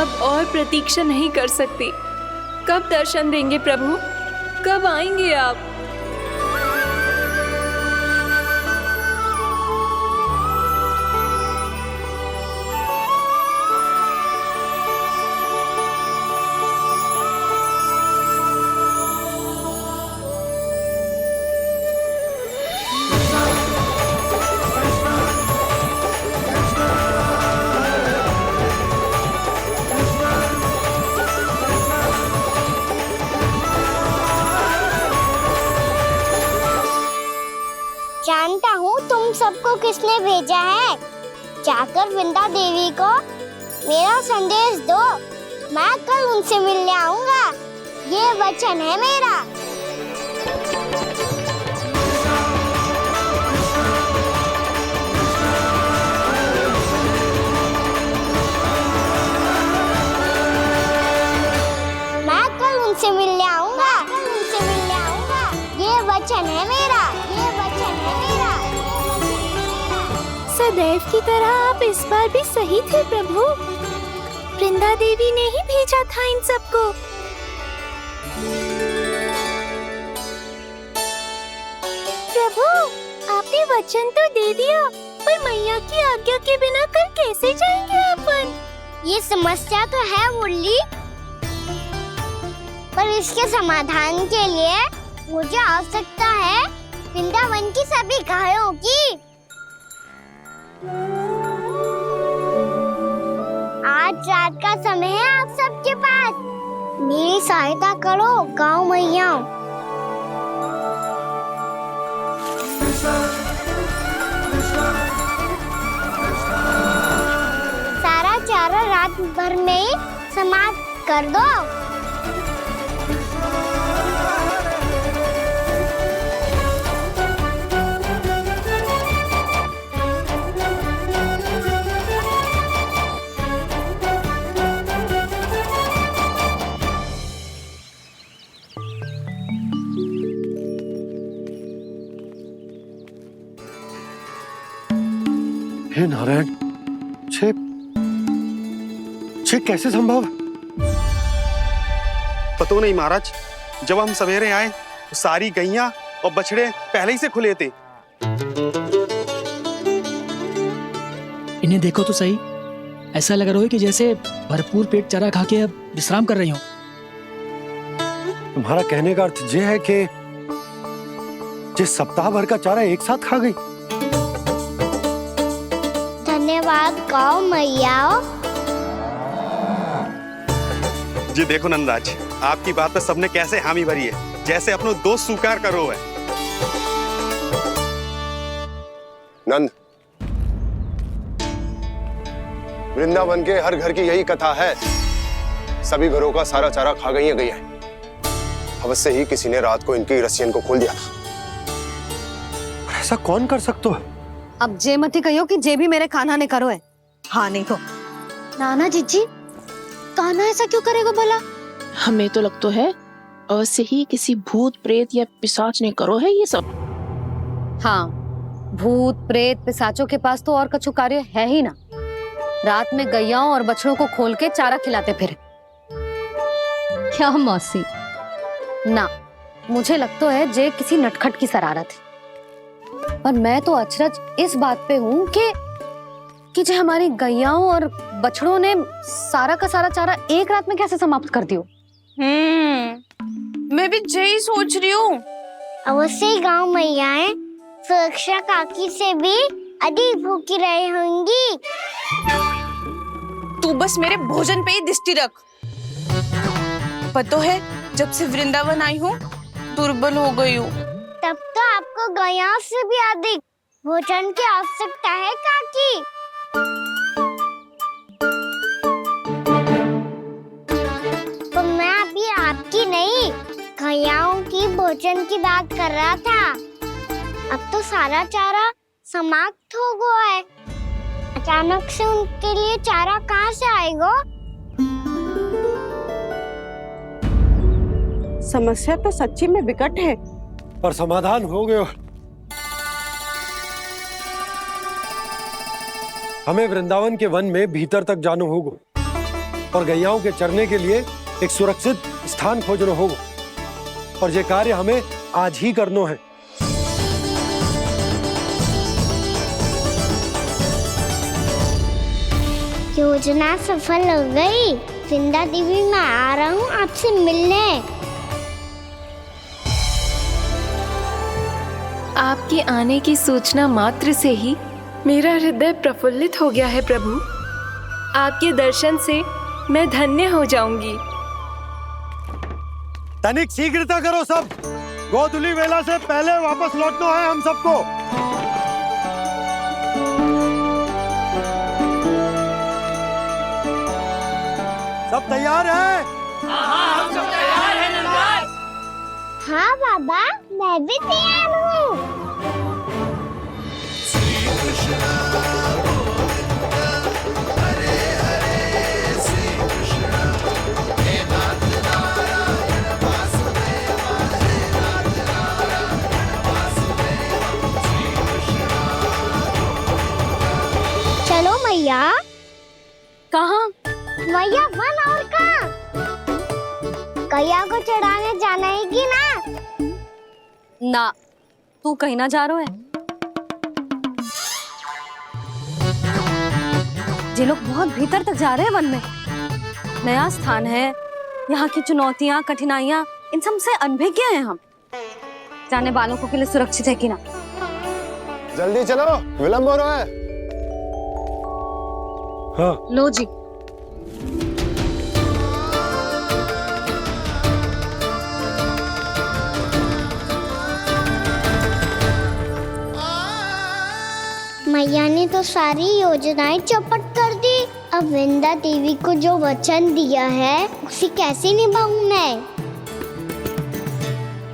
अब और प्रतीक्षा नहीं कर सकती। कब दर्शन देंगे प्रभु? कब आएंगे आप? जानता हूँ तुम सबको किसने भेजा है। जाकर वृंदा देवी को मेरा संदेश दो, मैं कल उनसे मिलने आऊंगा, ये वचन है मेरा। मैं कल उनसे मिलने आऊंगा, ये वचन है मेरा, ये वचन है मेरा। सदैव की तरह आप इस बार भी सही थे प्रभु। वृंदा देवी ने ही भेजा था इन सबको। प्रभु, आपने वचन तो दे दिया, पर मैया की आज्ञा के बिना कल कैसे जाएंगे अपन? ये समस्या तो है मुरली, पर इसके समाधान के लिए मुझे आवश्यकता है वृंदावन की सभी गायों की। आज रात का समय है आप सबके पास, मेरी सहायता करो गाँव मैया। सारा चारा रात भर में ही समाप्त कर दो। हे नारायण, छे छे कैसे संभव? पता नहीं महाराज, जब हम सवेरे आए तो सारी गैया और बछड़े पहले ही से खुले थे। इन्हें देखो तो सही, ऐसा लग रहा है कि जैसे भरपूर पेट चारा खा के अब विश्राम कर रही हो। तुम्हारा कहने का अर्थ यह है कि जिस सप्ताह भर का चारा एक साथ खा गई। धन्यवाद गाओ मैया। जी देखो नंदराज, आपकी बात पे सबने कैसे हामी भरी है, जैसे अपनो दोस्त स्वीकार करो है। नंद, वृंदावन के हर घर की यही कथा है। सभी घरों का सारा चारा खा गई है। अवश्य ही किसी ने रात को इनकी रस्सियन को खोल दिया था। ऐसा कौन कर सकता है? अब जे मत ही कहियो कि जे भी मेरे कान्हा ने करो है। हाँ नहीं तो नाना जीजी, कान्हा ऐसा क्यों करेगा भला? हमें तो लगता है अवश्य ही किसी भूत प्रेत या पिशाच ने करो है ये सब। हाँ, भूत प्रेत पिशाचों के पास तो और कछु कार्य है ही ना। रात में गैयाओं और बछड़ों को खोल के चारा खिलाते फिर। क्या मौसी? ना, मुझे लगता है जे किसी नटखट की शरारत है। पर मैं तो अचरज इस बात पे हूँ कि जो हमारी गैयाओं और बछड़ों ने सारा का सारा चारा एक रात में कैसे समाप्त कर दियो। मैं भी यही सोच रही हूँ। अवश्य ही गाँव मैयाएं सुरक्षा काकी से भी अधिक भूखी रही होंगी। तू बस मेरे भोजन पे ही दृष्टि रख। पता है, जब से वृंदावन आई हूँ दुर्बल हो गई हूँ। तब तो आपको गैया से भी अधिक भोजन की आवश्यकता है काकी। तो मैं अभी आपकी नहीं, गैयाओं की भोजन की बात कर रहा था। अब तो सारा चारा समाप्त हो गया है। अचानक से उनके लिए चारा कहाँ से आएगा? समस्या तो सच्ची में विकट है, पर समाधान हो गयो। हमें वृंदावन के वन में भीतर तक जाना होगा और गैयाओं के चरने के लिए एक सुरक्षित स्थान खोजना होगा। और ये कार्य हमें आज ही करना है। योजना सफल हो गई। वृंदा देवी, मैं आ रहा हूँ आपसे मिलने। आपके आने की सूचना मात्र से ही मेरा हृदय प्रफुल्लित हो गया है प्रभु। आपके दर्शन से मैं धन्य हो जाऊंगी। तनिक शीघ्रता करो सब, गोधुली वेला से पहले वापस लौटना है हम सबको। सब तैयार है? हाँ, हम सब तैयार हैं नंदराज। हाँ बाबा, मैं भी तैयार हूँ। चलो मैया। कहाँ? मैया वन और कहाँ? गैया को चढ़ाने जाना है कि ना? ना, तू कहीं ना जा रहा है। ये लोग बहुत भीतर तक जा रहे हैं वन में। नया स्थान है, यहाँ की चुनौतियाँ कठिनाइयाँ इन सब से अनभिज्ञ हैं हम। जाने वालों के लिए सुरक्षित है कि ना? जल्दी चलो, विलंब हो रहा है। हाँ। लो जी। मैया ने तो सारी योजनाएं चौपट कर दी। अब वृंदा देवी को जो वचन दिया है उसे कैसे निभाऊं मैं?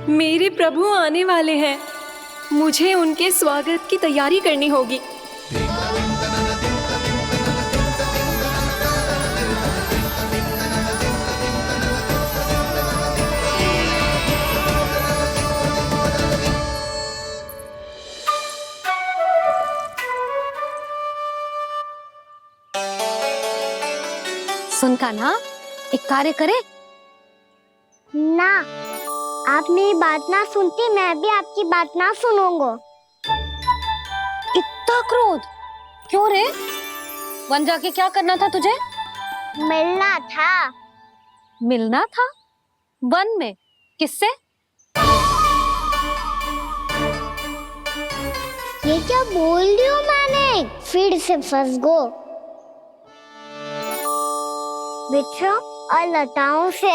मेरे प्रभु आने वाले हैं, मुझे उनके स्वागत की तैयारी करनी होगी। सुन कान्हा, एक कार्य करे ना, आप मेरी बात ना सुनती, मैं भी आपकी बात ना सुनूंगा। इतना क्रोध क्यों रे? वन जाके क्या करना था तुझे? मिलना था। मिलना था? वन में? किससे? ये क्या बोल रही हूँ मैंने? फिर से फंस गो। वृक्षों और लताओं से,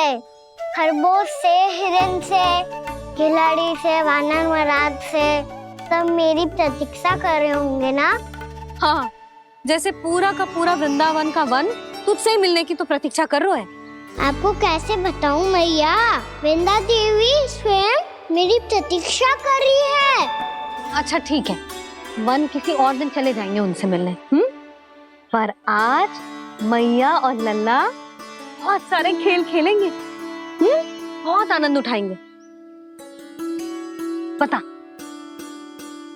खरगोश से, हिरन से, खिलाड़ी से, वानर महाराज से, सब मेरी प्रतीक्षा कर रहे होंगे ना? हाँ, जैसे पूरा का पूरा वृंदावन का वन तुझसे ही मिलने की तो प्रतीक्षा कर रहा है। आपको कैसे बताऊं मैया, वृंदा देवी स्वयं मेरी प्रतीक्षा कर रही है। अच्छा ठीक है, वन किसी और दिन चले जाएंगे उनसे मिलने, पर आज मैया और लल्ला बहुत सारे खेल खेलेंगे, बहुत आनंद उठाएंगे। बता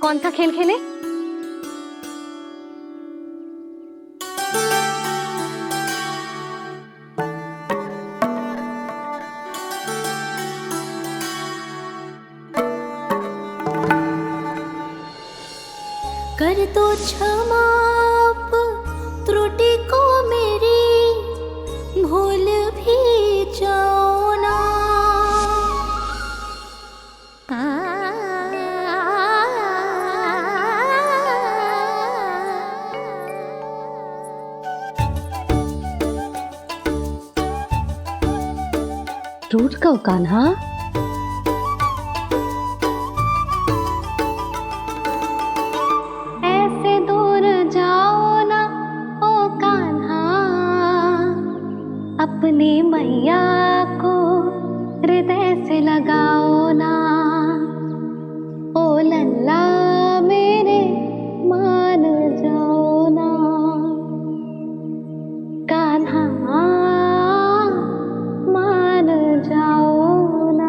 कौन सा खेल खेले? कर दो क्षमा त्रुटि को मेरी, भूल भी जाओ ना। टूट कब कान्हा? ऐसे दूर जाओ ना ओ कान्हा, अपनी मैया को हृदय से लगाओ ना। ओ लल्ला मेरे मान जाओ ना, कान्हा मान जाओ ना।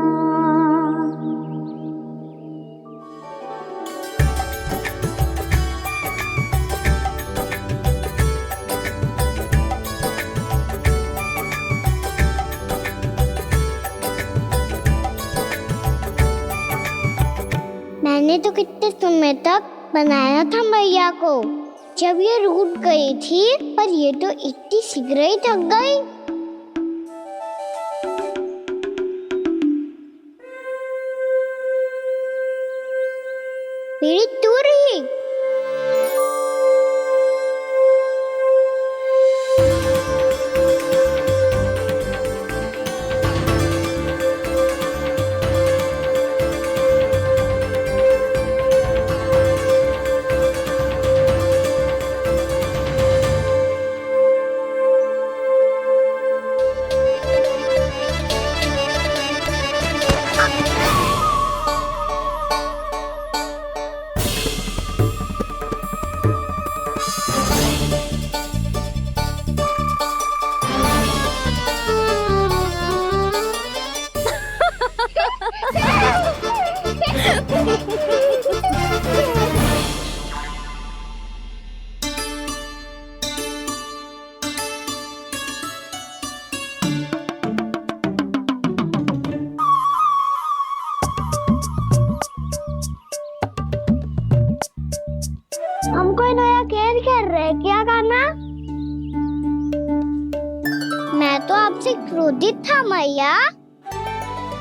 मैंने तो कितने समय तक बनाया था मैया को, जब ये रूठ गई थी, पर ये तो इतनी शीघ्र ही थक गई। मेरी दूर ही हम कोई नया खेल खेल रहे हैं क्या करना? मैं तो आपसे क्रोधित था मैया।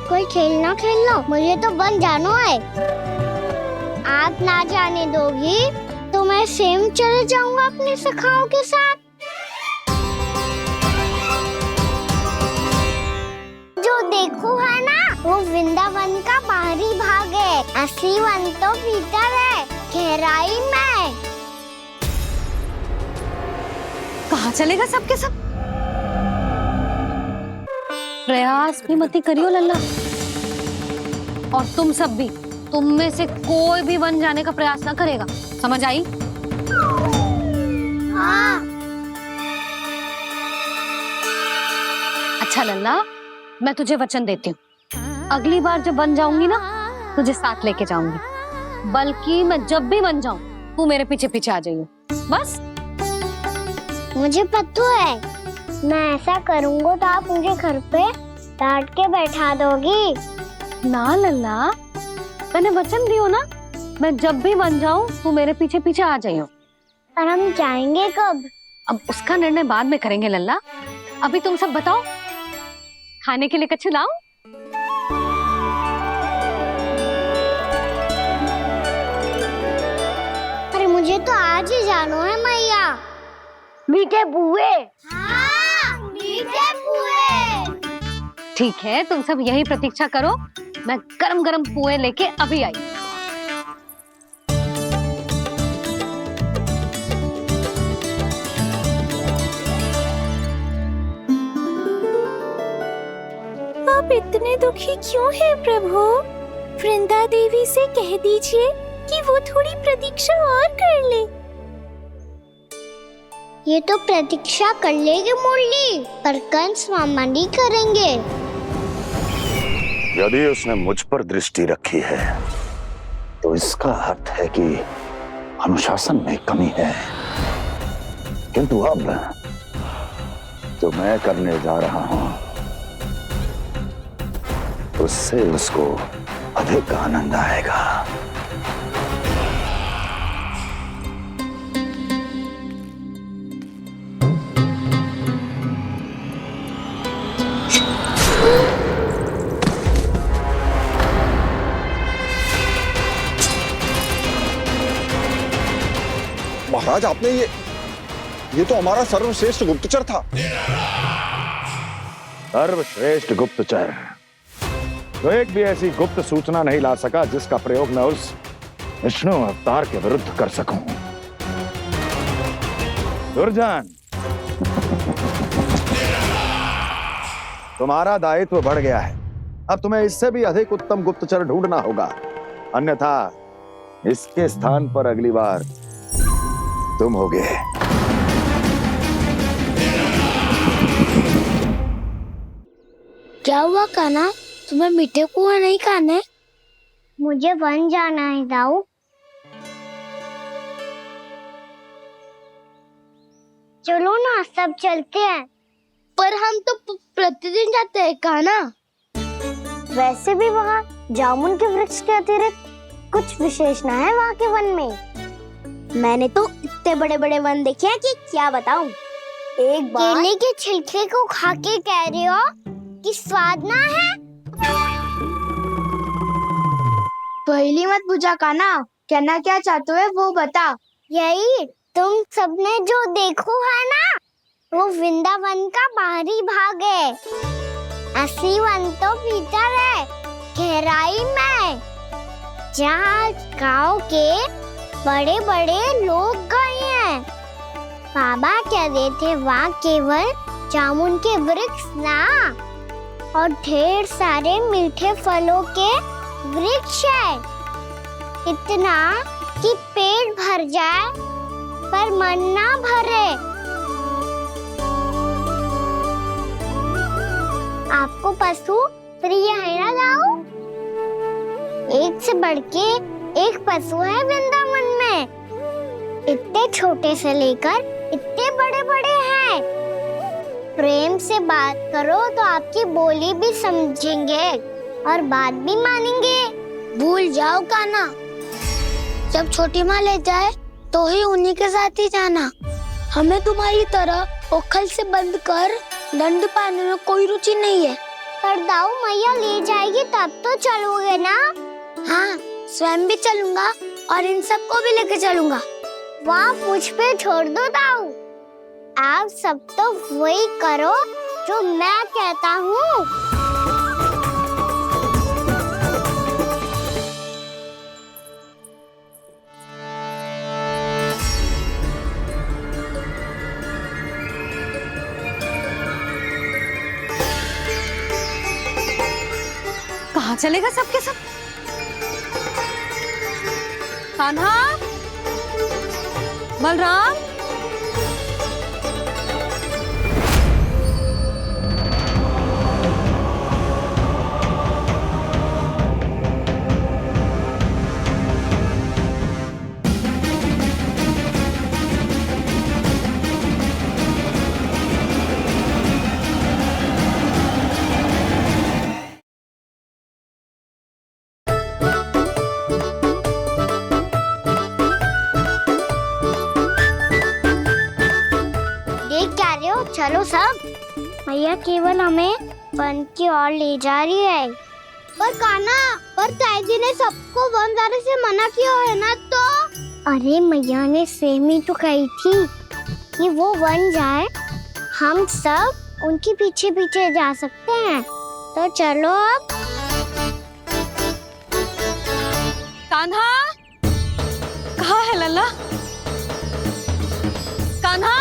कोई खेलना खेल लो, मुझे तो बन जाना है। आप ना जाने दोगी तो मैं स्वयं चले जाऊंगा अपने सखाओं के साथ। जो देखो है ना, वो वृंदावन का बाहरी भाग है, असली वन तो भीतर है, गहराई में। कहाँ चलेगा सबके सब? प्रयास भी मत करियो लल्ला, और तुम सब भी, तुम में से कोई भी वन जाने का प्रयास ना करेगा, समझ आई? हाँ। अच्छा लल्ला, मैं तुझे वचन देती हूँ, अगली बार जब बन जाऊंगी ना, तुझे साथ लेके जाऊंगी। बल्कि मैं जब भी बन जाऊं, तू मेरे पीछे पीछे आ जाइयो, बस। मुझे पता है, मैं ऐसा करूँगा तो आप मुझे घर पे डांट के बैठा दोगी? ना लल्ला, मैंने वचन दियो ना, मैं जब भी बन जाऊं तू मेरे पीछे पीछे आ जाइयो। पर हम जाएंगे कब? अब उसका निर्णय बाद में करेंगे लल्ला। अभी तुम सब बताओ, खाने के लिए कुछ लाऊं? अरे मुझे तो आज ही जाना है मैया। मीठे बुए। हाँ, मीठे बुए। ठीक है, तुम सब यही प्रतीक्षा करो, मैं गरम गरम पुए लेके अभी आई। आप इतने दुखी क्यों हैं प्रभु? वृंदा देवी से कह दीजिए कि वो थोड़ी प्रतीक्षा और कर ले। ये तो प्रतीक्षा कर लेगी मुरली, पर कंस मामा नहीं करेंगे। यदि उसने मुझ पर दृष्टि रखी है तो इसका अर्थ है कि अनुशासन में कमी है। किंतु अब जो मैं करने जा रहा हूं उससे उसको अधिक आनंद आएगा। महाराज, आपने ये तो हमारा सर्वश्रेष्ठ गुप्तचर था। सर्वश्रेष्ठ गुप्तचर तो एक भी ऐसी गुप्त सूचना नहीं ला सका जिसका प्रयोग मैं उस विष्णु अवतार के विरुद्ध कर सकूं। दुर्जन, तुम्हारा दायित्व बढ़ गया है। अब तुम्हें इससे भी अधिक उत्तम गुप्तचर ढूंढना होगा, अन्यथा इसके स्थान पर अगली बार तुम होगे। क्या हुआ कान्हा, तुम्हें मीठे कुआं नहीं खाने? मुझे वन जाना है दाऊ। चलो ना, सब चलते हैं। पर हम तो प्रतिदिन जाते हैं कान्हा। वैसे भी वहाँ जामुन के वृक्ष के अतिरिक्त कुछ विशेष ना है वहाँ के वन में। मैंने तो इतने बड़े बड़े वन देखे हैं कि क्या बताऊं। एक बार केले के छिलके को खा के कह रहे हो कि स्वाद ना है? पहली मत पूछा कान्हा, कहना क्या चाहते हो वो बता। यही तुम सबने जो देखो है ना, वो वृंदावन का बाहरी भाग है। असली वन तो भीतर है, गहराई में, जहाँ गांव के बड़े बड़े लोग गए हैं। बाबा कह रहे थे वहाँ केवल जामुन के वृक्ष ना, और ढेर सारे मीठे फलों के वृक्ष है। इतना कि पेट भर जाए पर मन ना भरे। आपको पशु प्रिय है ना दाऊ? एक से बढ़ के एक पशु है वृंदावन में। इतने छोटे से लेकर इतने बड़े बड़े हैं। प्रेम से बात करो तो आपकी बोली भी समझेंगे और बात भी मानेंगे। भूल जाओ कान्हा, जब छोटी माँ ले जाए तो ही उन्हीं के साथ ही जाना। हमें तुम्हारी तरह ओखल से बंद कर दंड पाने में कोई रुचि नहीं है। पर दाऊ मैया ले जाएगी तब तो चलोगे ना? हाँ, स्वयं भी चलूंगा और इन सबको भी लेके चलूंगा। वहाँ मुझ पे छोड़ दो दाऊ। आप सब तो वही करो जो मैं कहता हूँ। कहाँ चलेगा सबके सब? कान्हा, बलराम, चलो सब। मैया केवल हमें वन की ओर ले जा रही है। पर कान्हा, पर ताईजी ने सबको वन जाने से मना किया है ना, तो अरे मैया ने सेम ही तो कही थी कि वो वन जाए, हम सब उनके पीछे पीछे जा सकते हैं। तो चलो अब। कान्हा, कहाँ है लल्ला? कान्हा,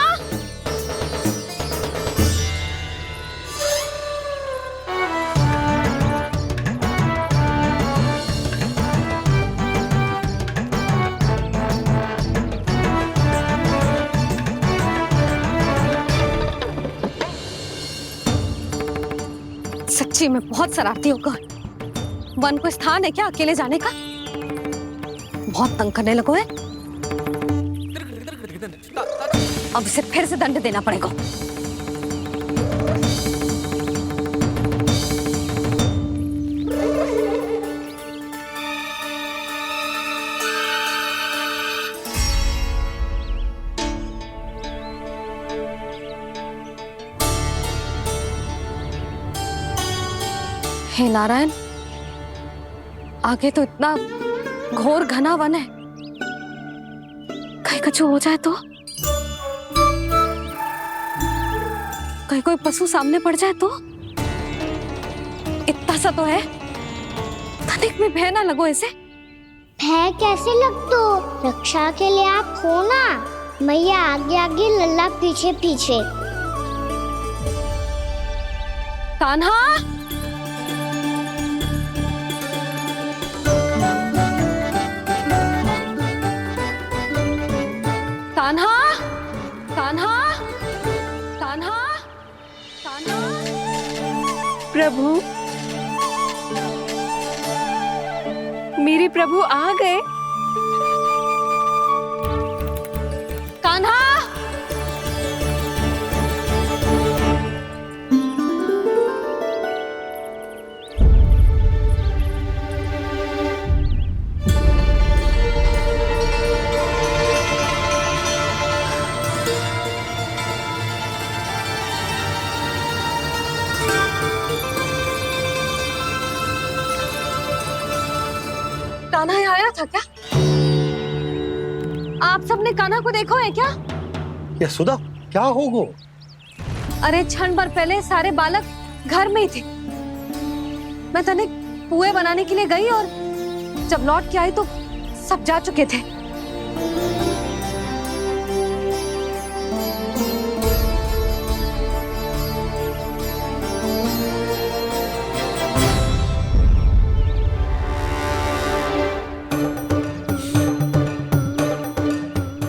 सच्ची में बहुत शरारती होगा। वन को स्थान है क्या अकेले जाने का? बहुत तंग करने लगो है। अब इसे फिर से दंड देना पड़ेगा। हे नारायण, आगे तो इतना घोर घना वन है, कहीं कुछ हो जाए तो? कहीं कोई पशु सामने पड़ जाए तो? इतना सा तो है, तनिक में भय ना लगो इसे। भय कैसे लग तो? रक्षा के लिए आप हो ना। मैया आगे आगे, लल्ला पीछे पीछे। कान्हा, कान्हा, कान्हा, कान्हा, कान्हा। प्रभु, मेरे प्रभु आ गए। कान्हा, कान्हा यहाँ आया था क्या? आप सबने कान्हा को देखो है क्या? यशोदा, क्या होगो? अरे क्षण भर पहले सारे बालक घर में ही थे। मैं तनिक पुए बनाने के लिए गई और जब लौट के आई तो सब जा चुके थे।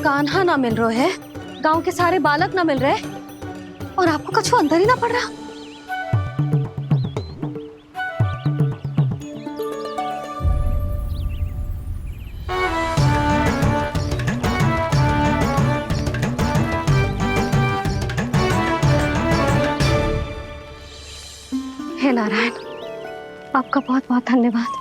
कान्हा ना मिल रहे है, गांव के सारे बालक ना मिल रहे, और आपको कछु अंदर ही ना पड़ रहा। हे नारायण, आपका बहुत बहुत धन्यवाद।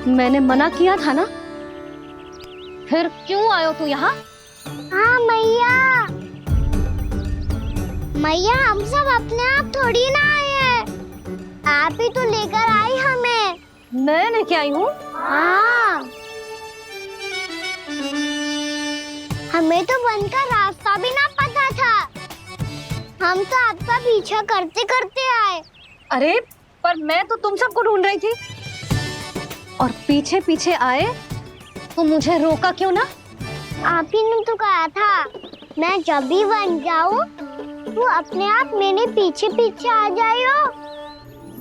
मैंने मना किया था ना, फिर क्यों आयो तू यहाँ? हाँ मैया, मैया हम सब अपने आप थोड़ी ना आए हैं, आप ही तो लेकर आई हमें। मैं लेके आई हूँ? हाँ, हमें तो वन का रास्ता भी ना पता था, हम तो आपका पीछा करते करते आए। अरे पर मैं तो तुम सबको ढूंढ रही थी, और पीछे पीछे आए तो मुझे रोका क्यों ना? आप ही ने तो कहा था मैं जब भी वन जाऊं तू अपने आप मेरे पीछे पीछे आ जाइयो।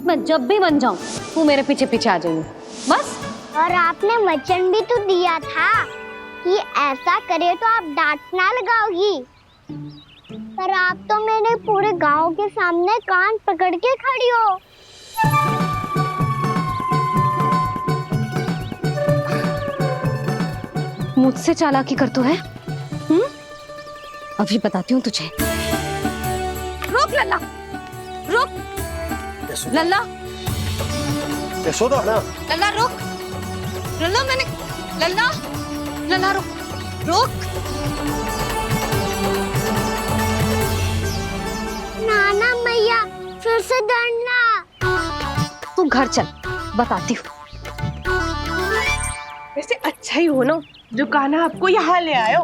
मैं जब भी वन जाऊं तू मेरे पीछे पीछे आ जाइयो, बस। और आपने वचन भी तो दिया था कि ऐसा करे तो आप डांट ना लगाओगी, पर आप तो मेरे पूरे गांव के सामने कान पकड़ के खड़ी हो। मुझसे चालाकी कर तो है? अभी बताती हूँ तुझे। रोक लल्ला, रोक। लल्ला यशोदा ना लल्ला रुक। लल्ला मैंने लल्ला लल्ला रुक रुक। नाना मैया फिर से डरना। तू घर चल, बताती हूँ। वैसे अच्छा ही हो ना जो कान्हा आपको यहाँ ले आयो।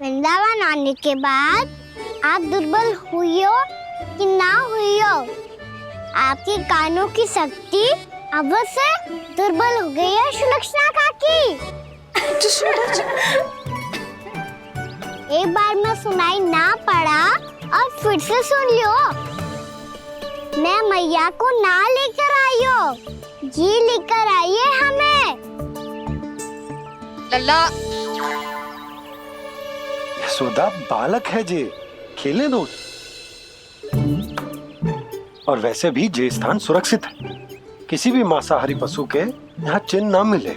वृंदावन आने के बाद आप दुर्बल हुई हो कि ना हुई हो, आपके कानों की शक्ति अब से दुर्बल हो गई है सुलक्षणा काकी। एक बार में सुनाई ना पड़ा और फिर से सुन लियो। मैं मैया को ना लेकर आई हो, जी लेकर आई है हमें। लल्ला यशोदा बालक है जे, खेले दो। और वैसे भी जे स्थान सुरक्षित है, किसी भी मांसाहारी पशु के यहाँ चिन्ह ना मिले।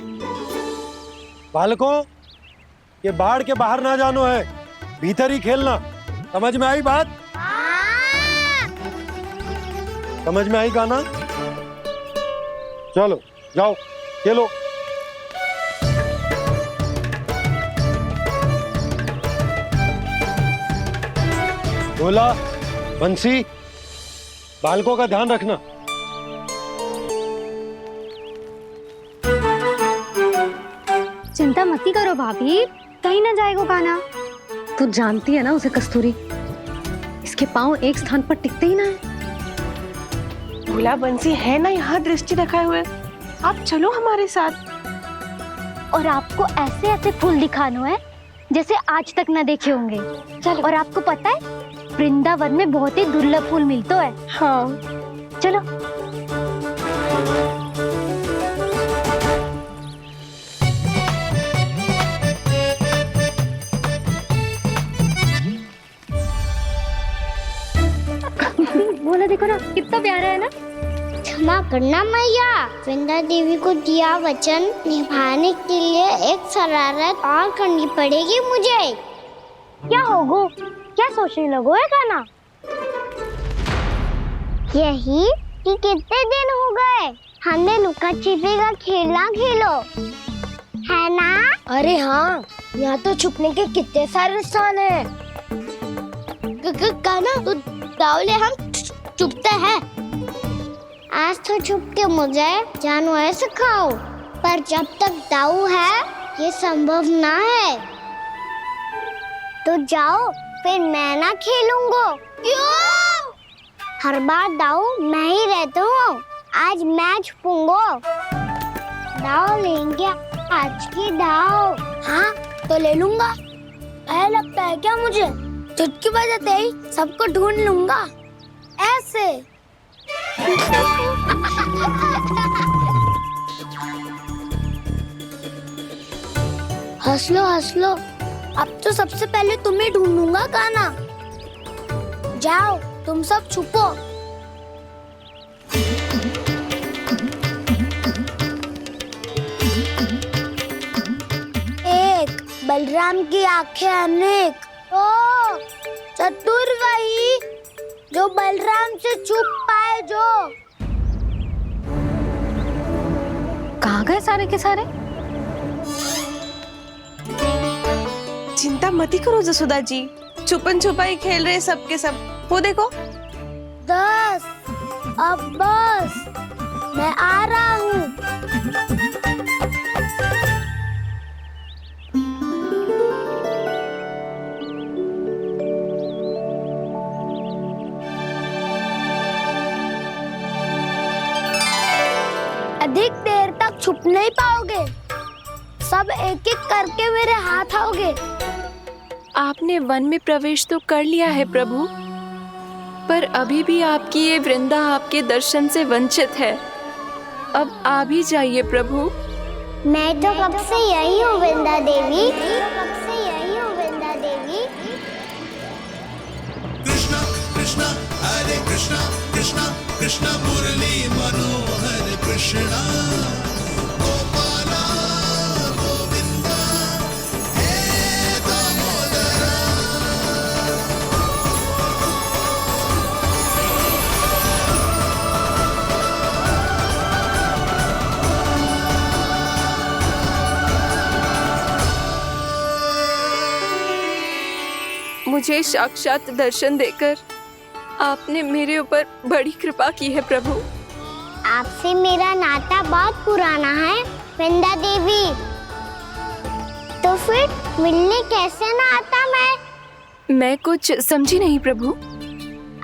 बालकों, ये बाढ़ के बाहर ना जानो है, भीतर ही खेलना। समझ में आई बात? समझ में आई गाना? चलो जाओ खेलो। बोला बंसी, बालकों का ध्यान रखना। चिंता मत करो भाभी, कहीं ना जाएगा कान्हा। तू जानती है ना उसे कस्तूरी, इसके पांव एक स्थान पर टिकते ही ना है। भोला बंसी है ना यहाँ दृष्टि रखाए हुए, आप चलो हमारे साथ। और आपको ऐसे ऐसे फूल दिखानो है जैसे आज तक न देखे होंगे। चलो। और आपको पता है वृंदावन में बहुत ही दुर्लभ फूल मिलते हैं। हाँ चलो। बोला देखो ना कितना प्यारा है ना। क्षमा करना मैया, वृंदा देवी को दिया वचन निभाने के लिए एक शरारत और करनी पड़ेगी मुझे। क्या होगो? क्या सोचने लगो है कान्हा? यही कि कितने दिन हो गए हमने लुका छिपी का खेलना खेलो, है ना? अरे हाँ, यहाँ तो छुपने के कितने सारे स्थान है। कान्हा तो दावले हम छुपते हैं। आज तो छुप के मुझे जानवर सिखाओ, पर जब तक दाऊ है ये संभव ना है। तो जाओ, फिर मैं ना खेलूंगा। क्यों? हर बार दाऊ मैं ही रहता हूँ, आज मैं छुपूंगा। दाऊ लेंगे आज की दाऊ। हाँ तो ले लूंगा। ऐसा लगता है क्या मुझे? चुटकी बजाते ही सबको ढूंढ लूंगा ऐसे। हंस लो, अब तो सबसे पहले तुम्हें ढूंढूंगा कान्हा। जाओ तुम सब छुपो। एक बलराम की आंखें अनेक। ओ चतुर वही जो बलराम से छुप पाए। जो कहाँ गए सारे के सारे? चिंता मत करो जसोदा जी, छुपन छुपाई खेल रहे सब के सब। वो देखो 10 अब बस, मैं आ रहा हूँ। अधिक देर तक छुप नहीं पाओगे, सब एक एक करके मेरे हाथ आओगे। आपने वन में प्रवेश तो कर लिया है प्रभु, पर अभी भी आपकी ये वृंदा आपके दर्शन से वंचित है। अब आ भी जाइए प्रभु। मैं तो कब से यही हूँ वृंदा देवी, कब से यही हूँ वृंदा देवी। कृष्णा कृष्णा हरे कृष्णा, कृष्णा कृष्णा मुरली मनोहर कृष्णा। गोपाला गोविंदा हे दामोदरा। मुझे साक्षात दर्शन देकर आपने मेरे ऊपर बड़ी कृपा की है प्रभु। आपसे मेरा नाता बहुत पुराना है वृंदा देवी, तो फिर मिलने कैसे ना आता मैं कुछ समझी नहीं प्रभु।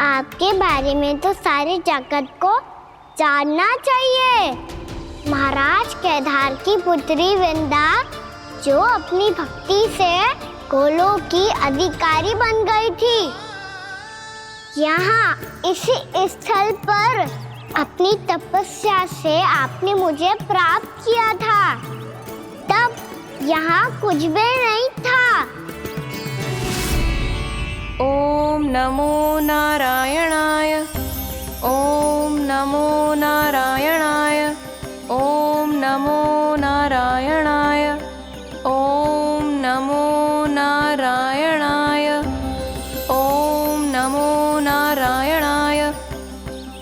आपके बारे में तो सारे जगत को जानना चाहिए। महाराज केदार की पुत्री वृंदा जो अपनी भक्ति से गोलोक की अधिकारी बन गई थी, यहाँ इसी स्थल पर अपनी तपस्या से आपने मुझे प्राप्त किया था। तब यहाँ कुछ भी नहीं था। ओम नमो नारायणाय, ओम नमो नारायणाय, ओम नमो नारायणाय, ओम नमो नारायणाय, ओम नमो नारायणाय,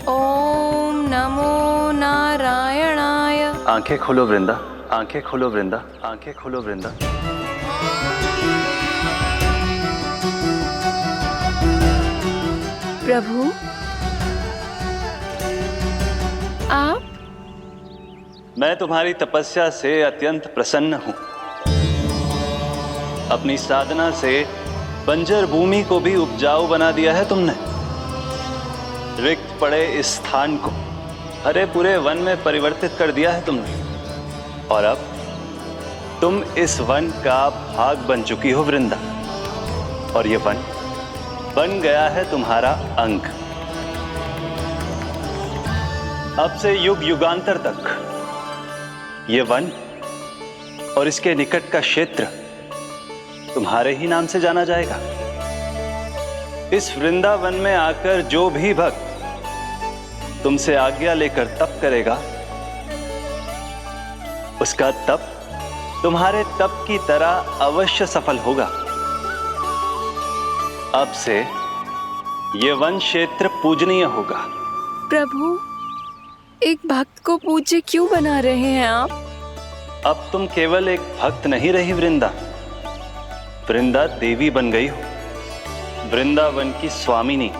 ओम नमो नारायणाय। आंखें खोलो वृंदा, आंखें खोलो वृंदा, आंखें खोलो वृंदा। प्रभु आप? मैं तुम्हारी तपस्या से अत्यंत प्रसन्न हूं। अपनी साधना से बंजर भूमि को भी उपजाऊ बना दिया है तुमने। रिक्त पड़े इस स्थान को हरे पूरे वन में परिवर्तित कर दिया है तुमने। और अब तुम इस वन का भाग बन चुकी हो वृंदा, और ये वन बन गया है तुम्हारा अंग। अब से युग युगांतर तक ये वन और इसके निकट का क्षेत्र तुम्हारे ही नाम से जाना जाएगा। इस वृंदावन में आकर जो भी भक्त तुमसे आज्ञा लेकर तप करेगा, उसका तप तुम्हारे तप की तरह अवश्य सफल होगा। अब से ये वन क्षेत्र पूजनीय होगा। प्रभु एक भक्त को पूज्य क्यों बना रहे हैं आप? अब तुम केवल एक भक्त नहीं रही वृंदा, वृंदा देवी बन गई हो। वृंदावन की स्वामिनी,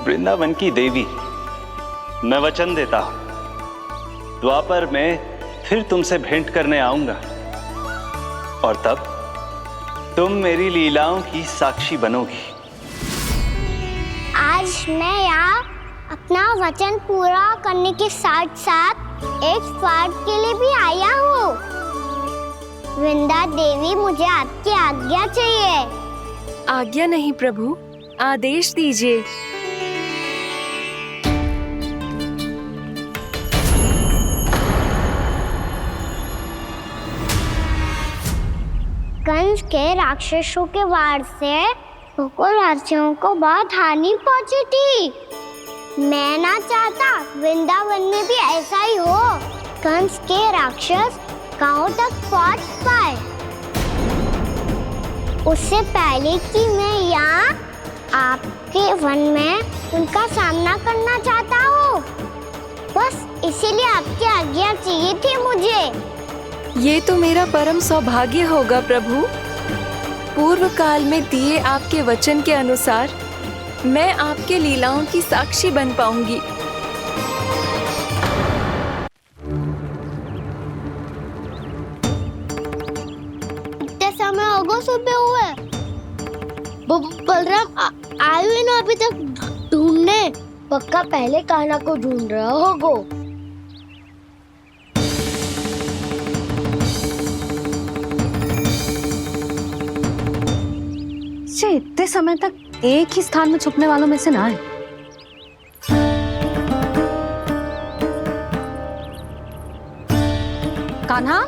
वृंदावन की देवी। मैं वचन देता हूं, द्वापर में फिर तुमसे भेंट करने आऊंगा, और तब तुम मेरी लीलाओं की साक्षी बनोगी। आज मैं यहाँ अपना वचन पूरा करने के साथ साथ एक स्वार्थ के लिए भी आया हूँ। वृंदा देवी, मुझे आपकी आज्ञा चाहिए। आज्ञा नहीं प्रभु, आदेश दीजिए। कंस के राक्षसों के वार से गोकुलवासियों को बहुत हानि पहुंची थी। मैं ना चाहता वृंदावन में भी ऐसा ही हो। कंस के राक्षस गांव तक पहुंच पाए, उससे पहले कि मैं यहाँ आपके वन में उनका सामना करना चाहता हूँ। बस इसीलिए आपकी आज्ञा चाहिए थी मुझे। ये तो मेरा परम सौभाग्य होगा प्रभु। पूर्व काल में दिए आपके वचन के अनुसार मैं आपके लीलाओं की साक्षी बन पाऊंगी। इतने समय होगा सुबह हुए, बलराम आए हुए ना अभी तक ढूंढने। पक्का पहले कान्हा को ढूंढ रहा होगा। इतने समय तक एक ही स्थान में छुपने वालों में से ना है। कान्हा,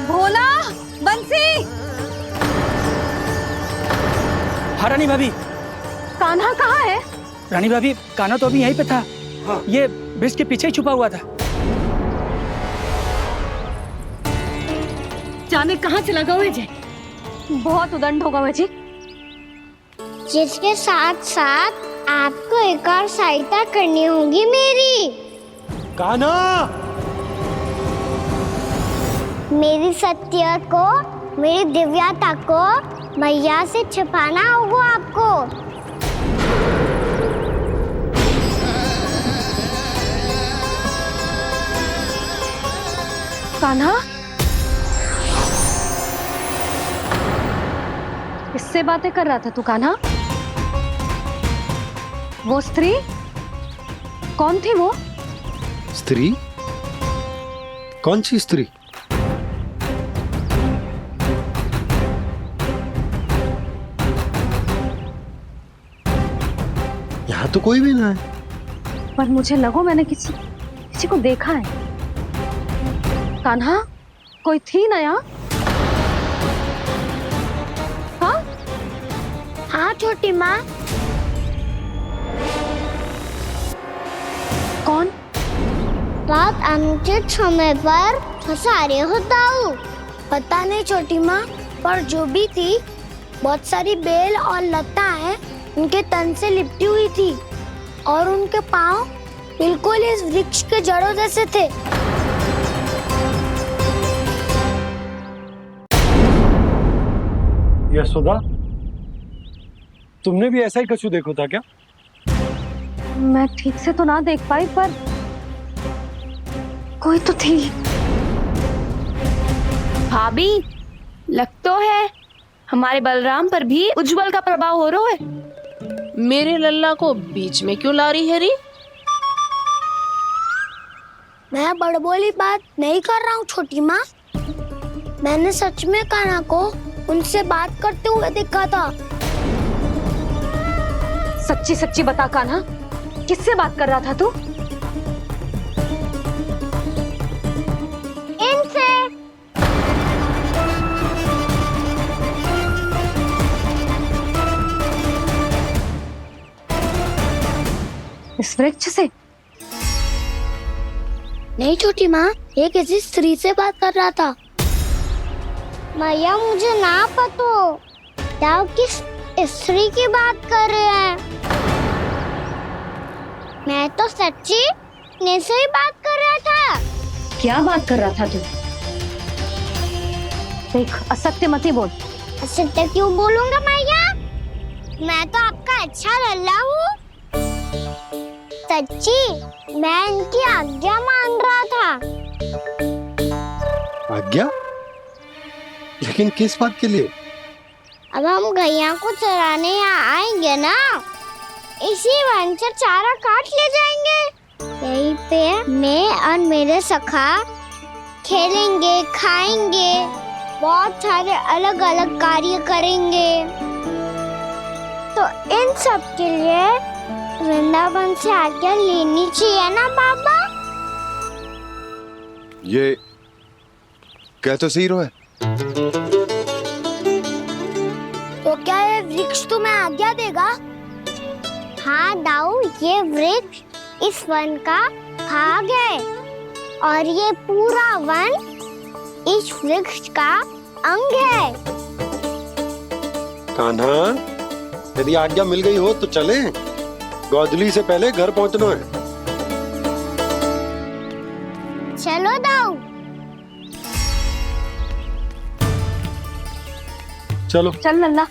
भोला, बंसी। हाँ रानी भाभी। कान्हा कहाँ है? रानी भाभी, कान्हा तो अभी यहीं पे था। हाँ। ये ब्रिज के पीछे ही छुपा हुआ था। जाने कहाँ चला गया है जी? बहुत उदंड होगा वह जी। जिसके साथ साथ आपको एक और सहायता करनी होगी मेरी। कान्हा! मेरी सत्य को, मेरी दिव्यता को मैया से छिपाना होगा आपको। कान्हा, किससे बातें कर रहा था तू कान्हा? वो स्त्री कौन थी? वो स्त्री? कौन सी स्त्री? यहाँ तो कोई भी ना है। पर मुझे लगो मैंने किसी को देखा है। कान्हा, कोई थी ना यहाँ? हाँ? हाँ छोटी माँ। कौन? रात अनुचित समय पर फंसारे होता हूँ। पता नहीं छोटी माँ, पर जो भी थी बहुत सारी बेल और लता है उनके तन से लिपटी हुई थी और उनके पाँव बिल्कुल इस वृक्ष के जड़ों जैसे थे। यशोदा, तुमने भी ऐसा ही कछु देखो था क्या? मैं ठीक से तो ना देख पाई, पर कोई तो थी। भाभी, लग तो है हमारे बलराम पर भी उज्जवल का प्रभाव हो रहा है। मेरे लल्ला को बीच में क्यों ला रही है री? मैं बड़बोली बात नहीं कर रहा हूँ छोटी माँ। मैंने सच में कान्हा को उनसे बात करते हुए देखा था। सच्ची सच्ची बता कान्हा, किससे बात कर रहा था तू? इनसे। इस वृक्ष से? नहीं छोटी माँ, ये किसी स्त्री से बात कर रहा था। मैया मुझे ना पता क्या किस स्त्री की बात कर रहे हैं। मैं तो सच्ची ने से ही बात कर रहा था। क्या बात कर रहा था तू? देख, असत्य मत ही बोल। असत्य क्यों बोलूंगा मैया? मैं तो आपका अच्छा लल्ला हूँ। सच्ची मैं इनकी आज्ञा मान रहा था। आज्ञा? लेकिन किस बात के लिए? अब हम गैया को चराने यहाँ आएंगे ना, इसी वन से चारा काट ले जाएंगे। यहीं पे मैं और मेरे सखा खेलेंगे, खाएंगे, बहुत सारे अलग अलग कार्य करेंगे। तो इन सब के लिए वृंदावन से आज्ञा लेनी चाहिए ना बाबा? ये क्या तो सही रो है। तो क्या ये वृक्ष तुम्हें आज्ञा देगा? हाँ दाऊ, ये वृक्ष इस वन का भाग है और ये पूरा वन इस वृक्ष का अंग है। कान्हा, यदि आज्ञा मिल गई हो तो चले। गोधली से पहले घर पहुंचना है। चलो दाऊ। चलो चल लल्ला।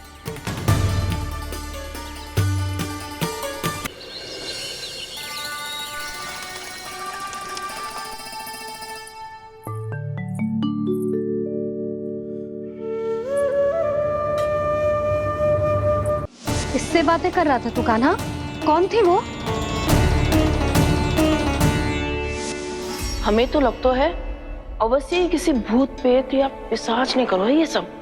किससे बातें कर रहा था तू कान्हा? कौन थी वो? हमें तो लगता है अवश्य ही किसी भूत प्रेत या पिशाच ने करो है ये सब।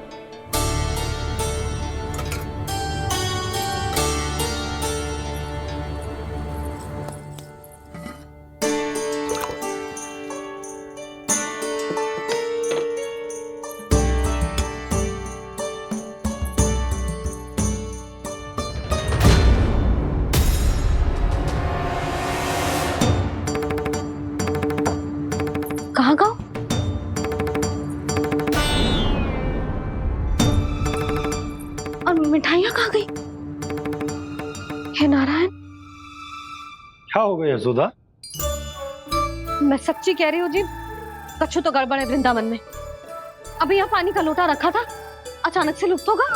कहाँ गाँव? और मिठाइयाँ कहाँ गई? हे नारायण, क्या हो गया यशोदा? मैं सच्ची कह रही हूँ जी, कछु तो गड़बड़ है वृंदावन में। अभी यहाँ पानी का लोटा रखा था, अचानक से लुप्त होगा।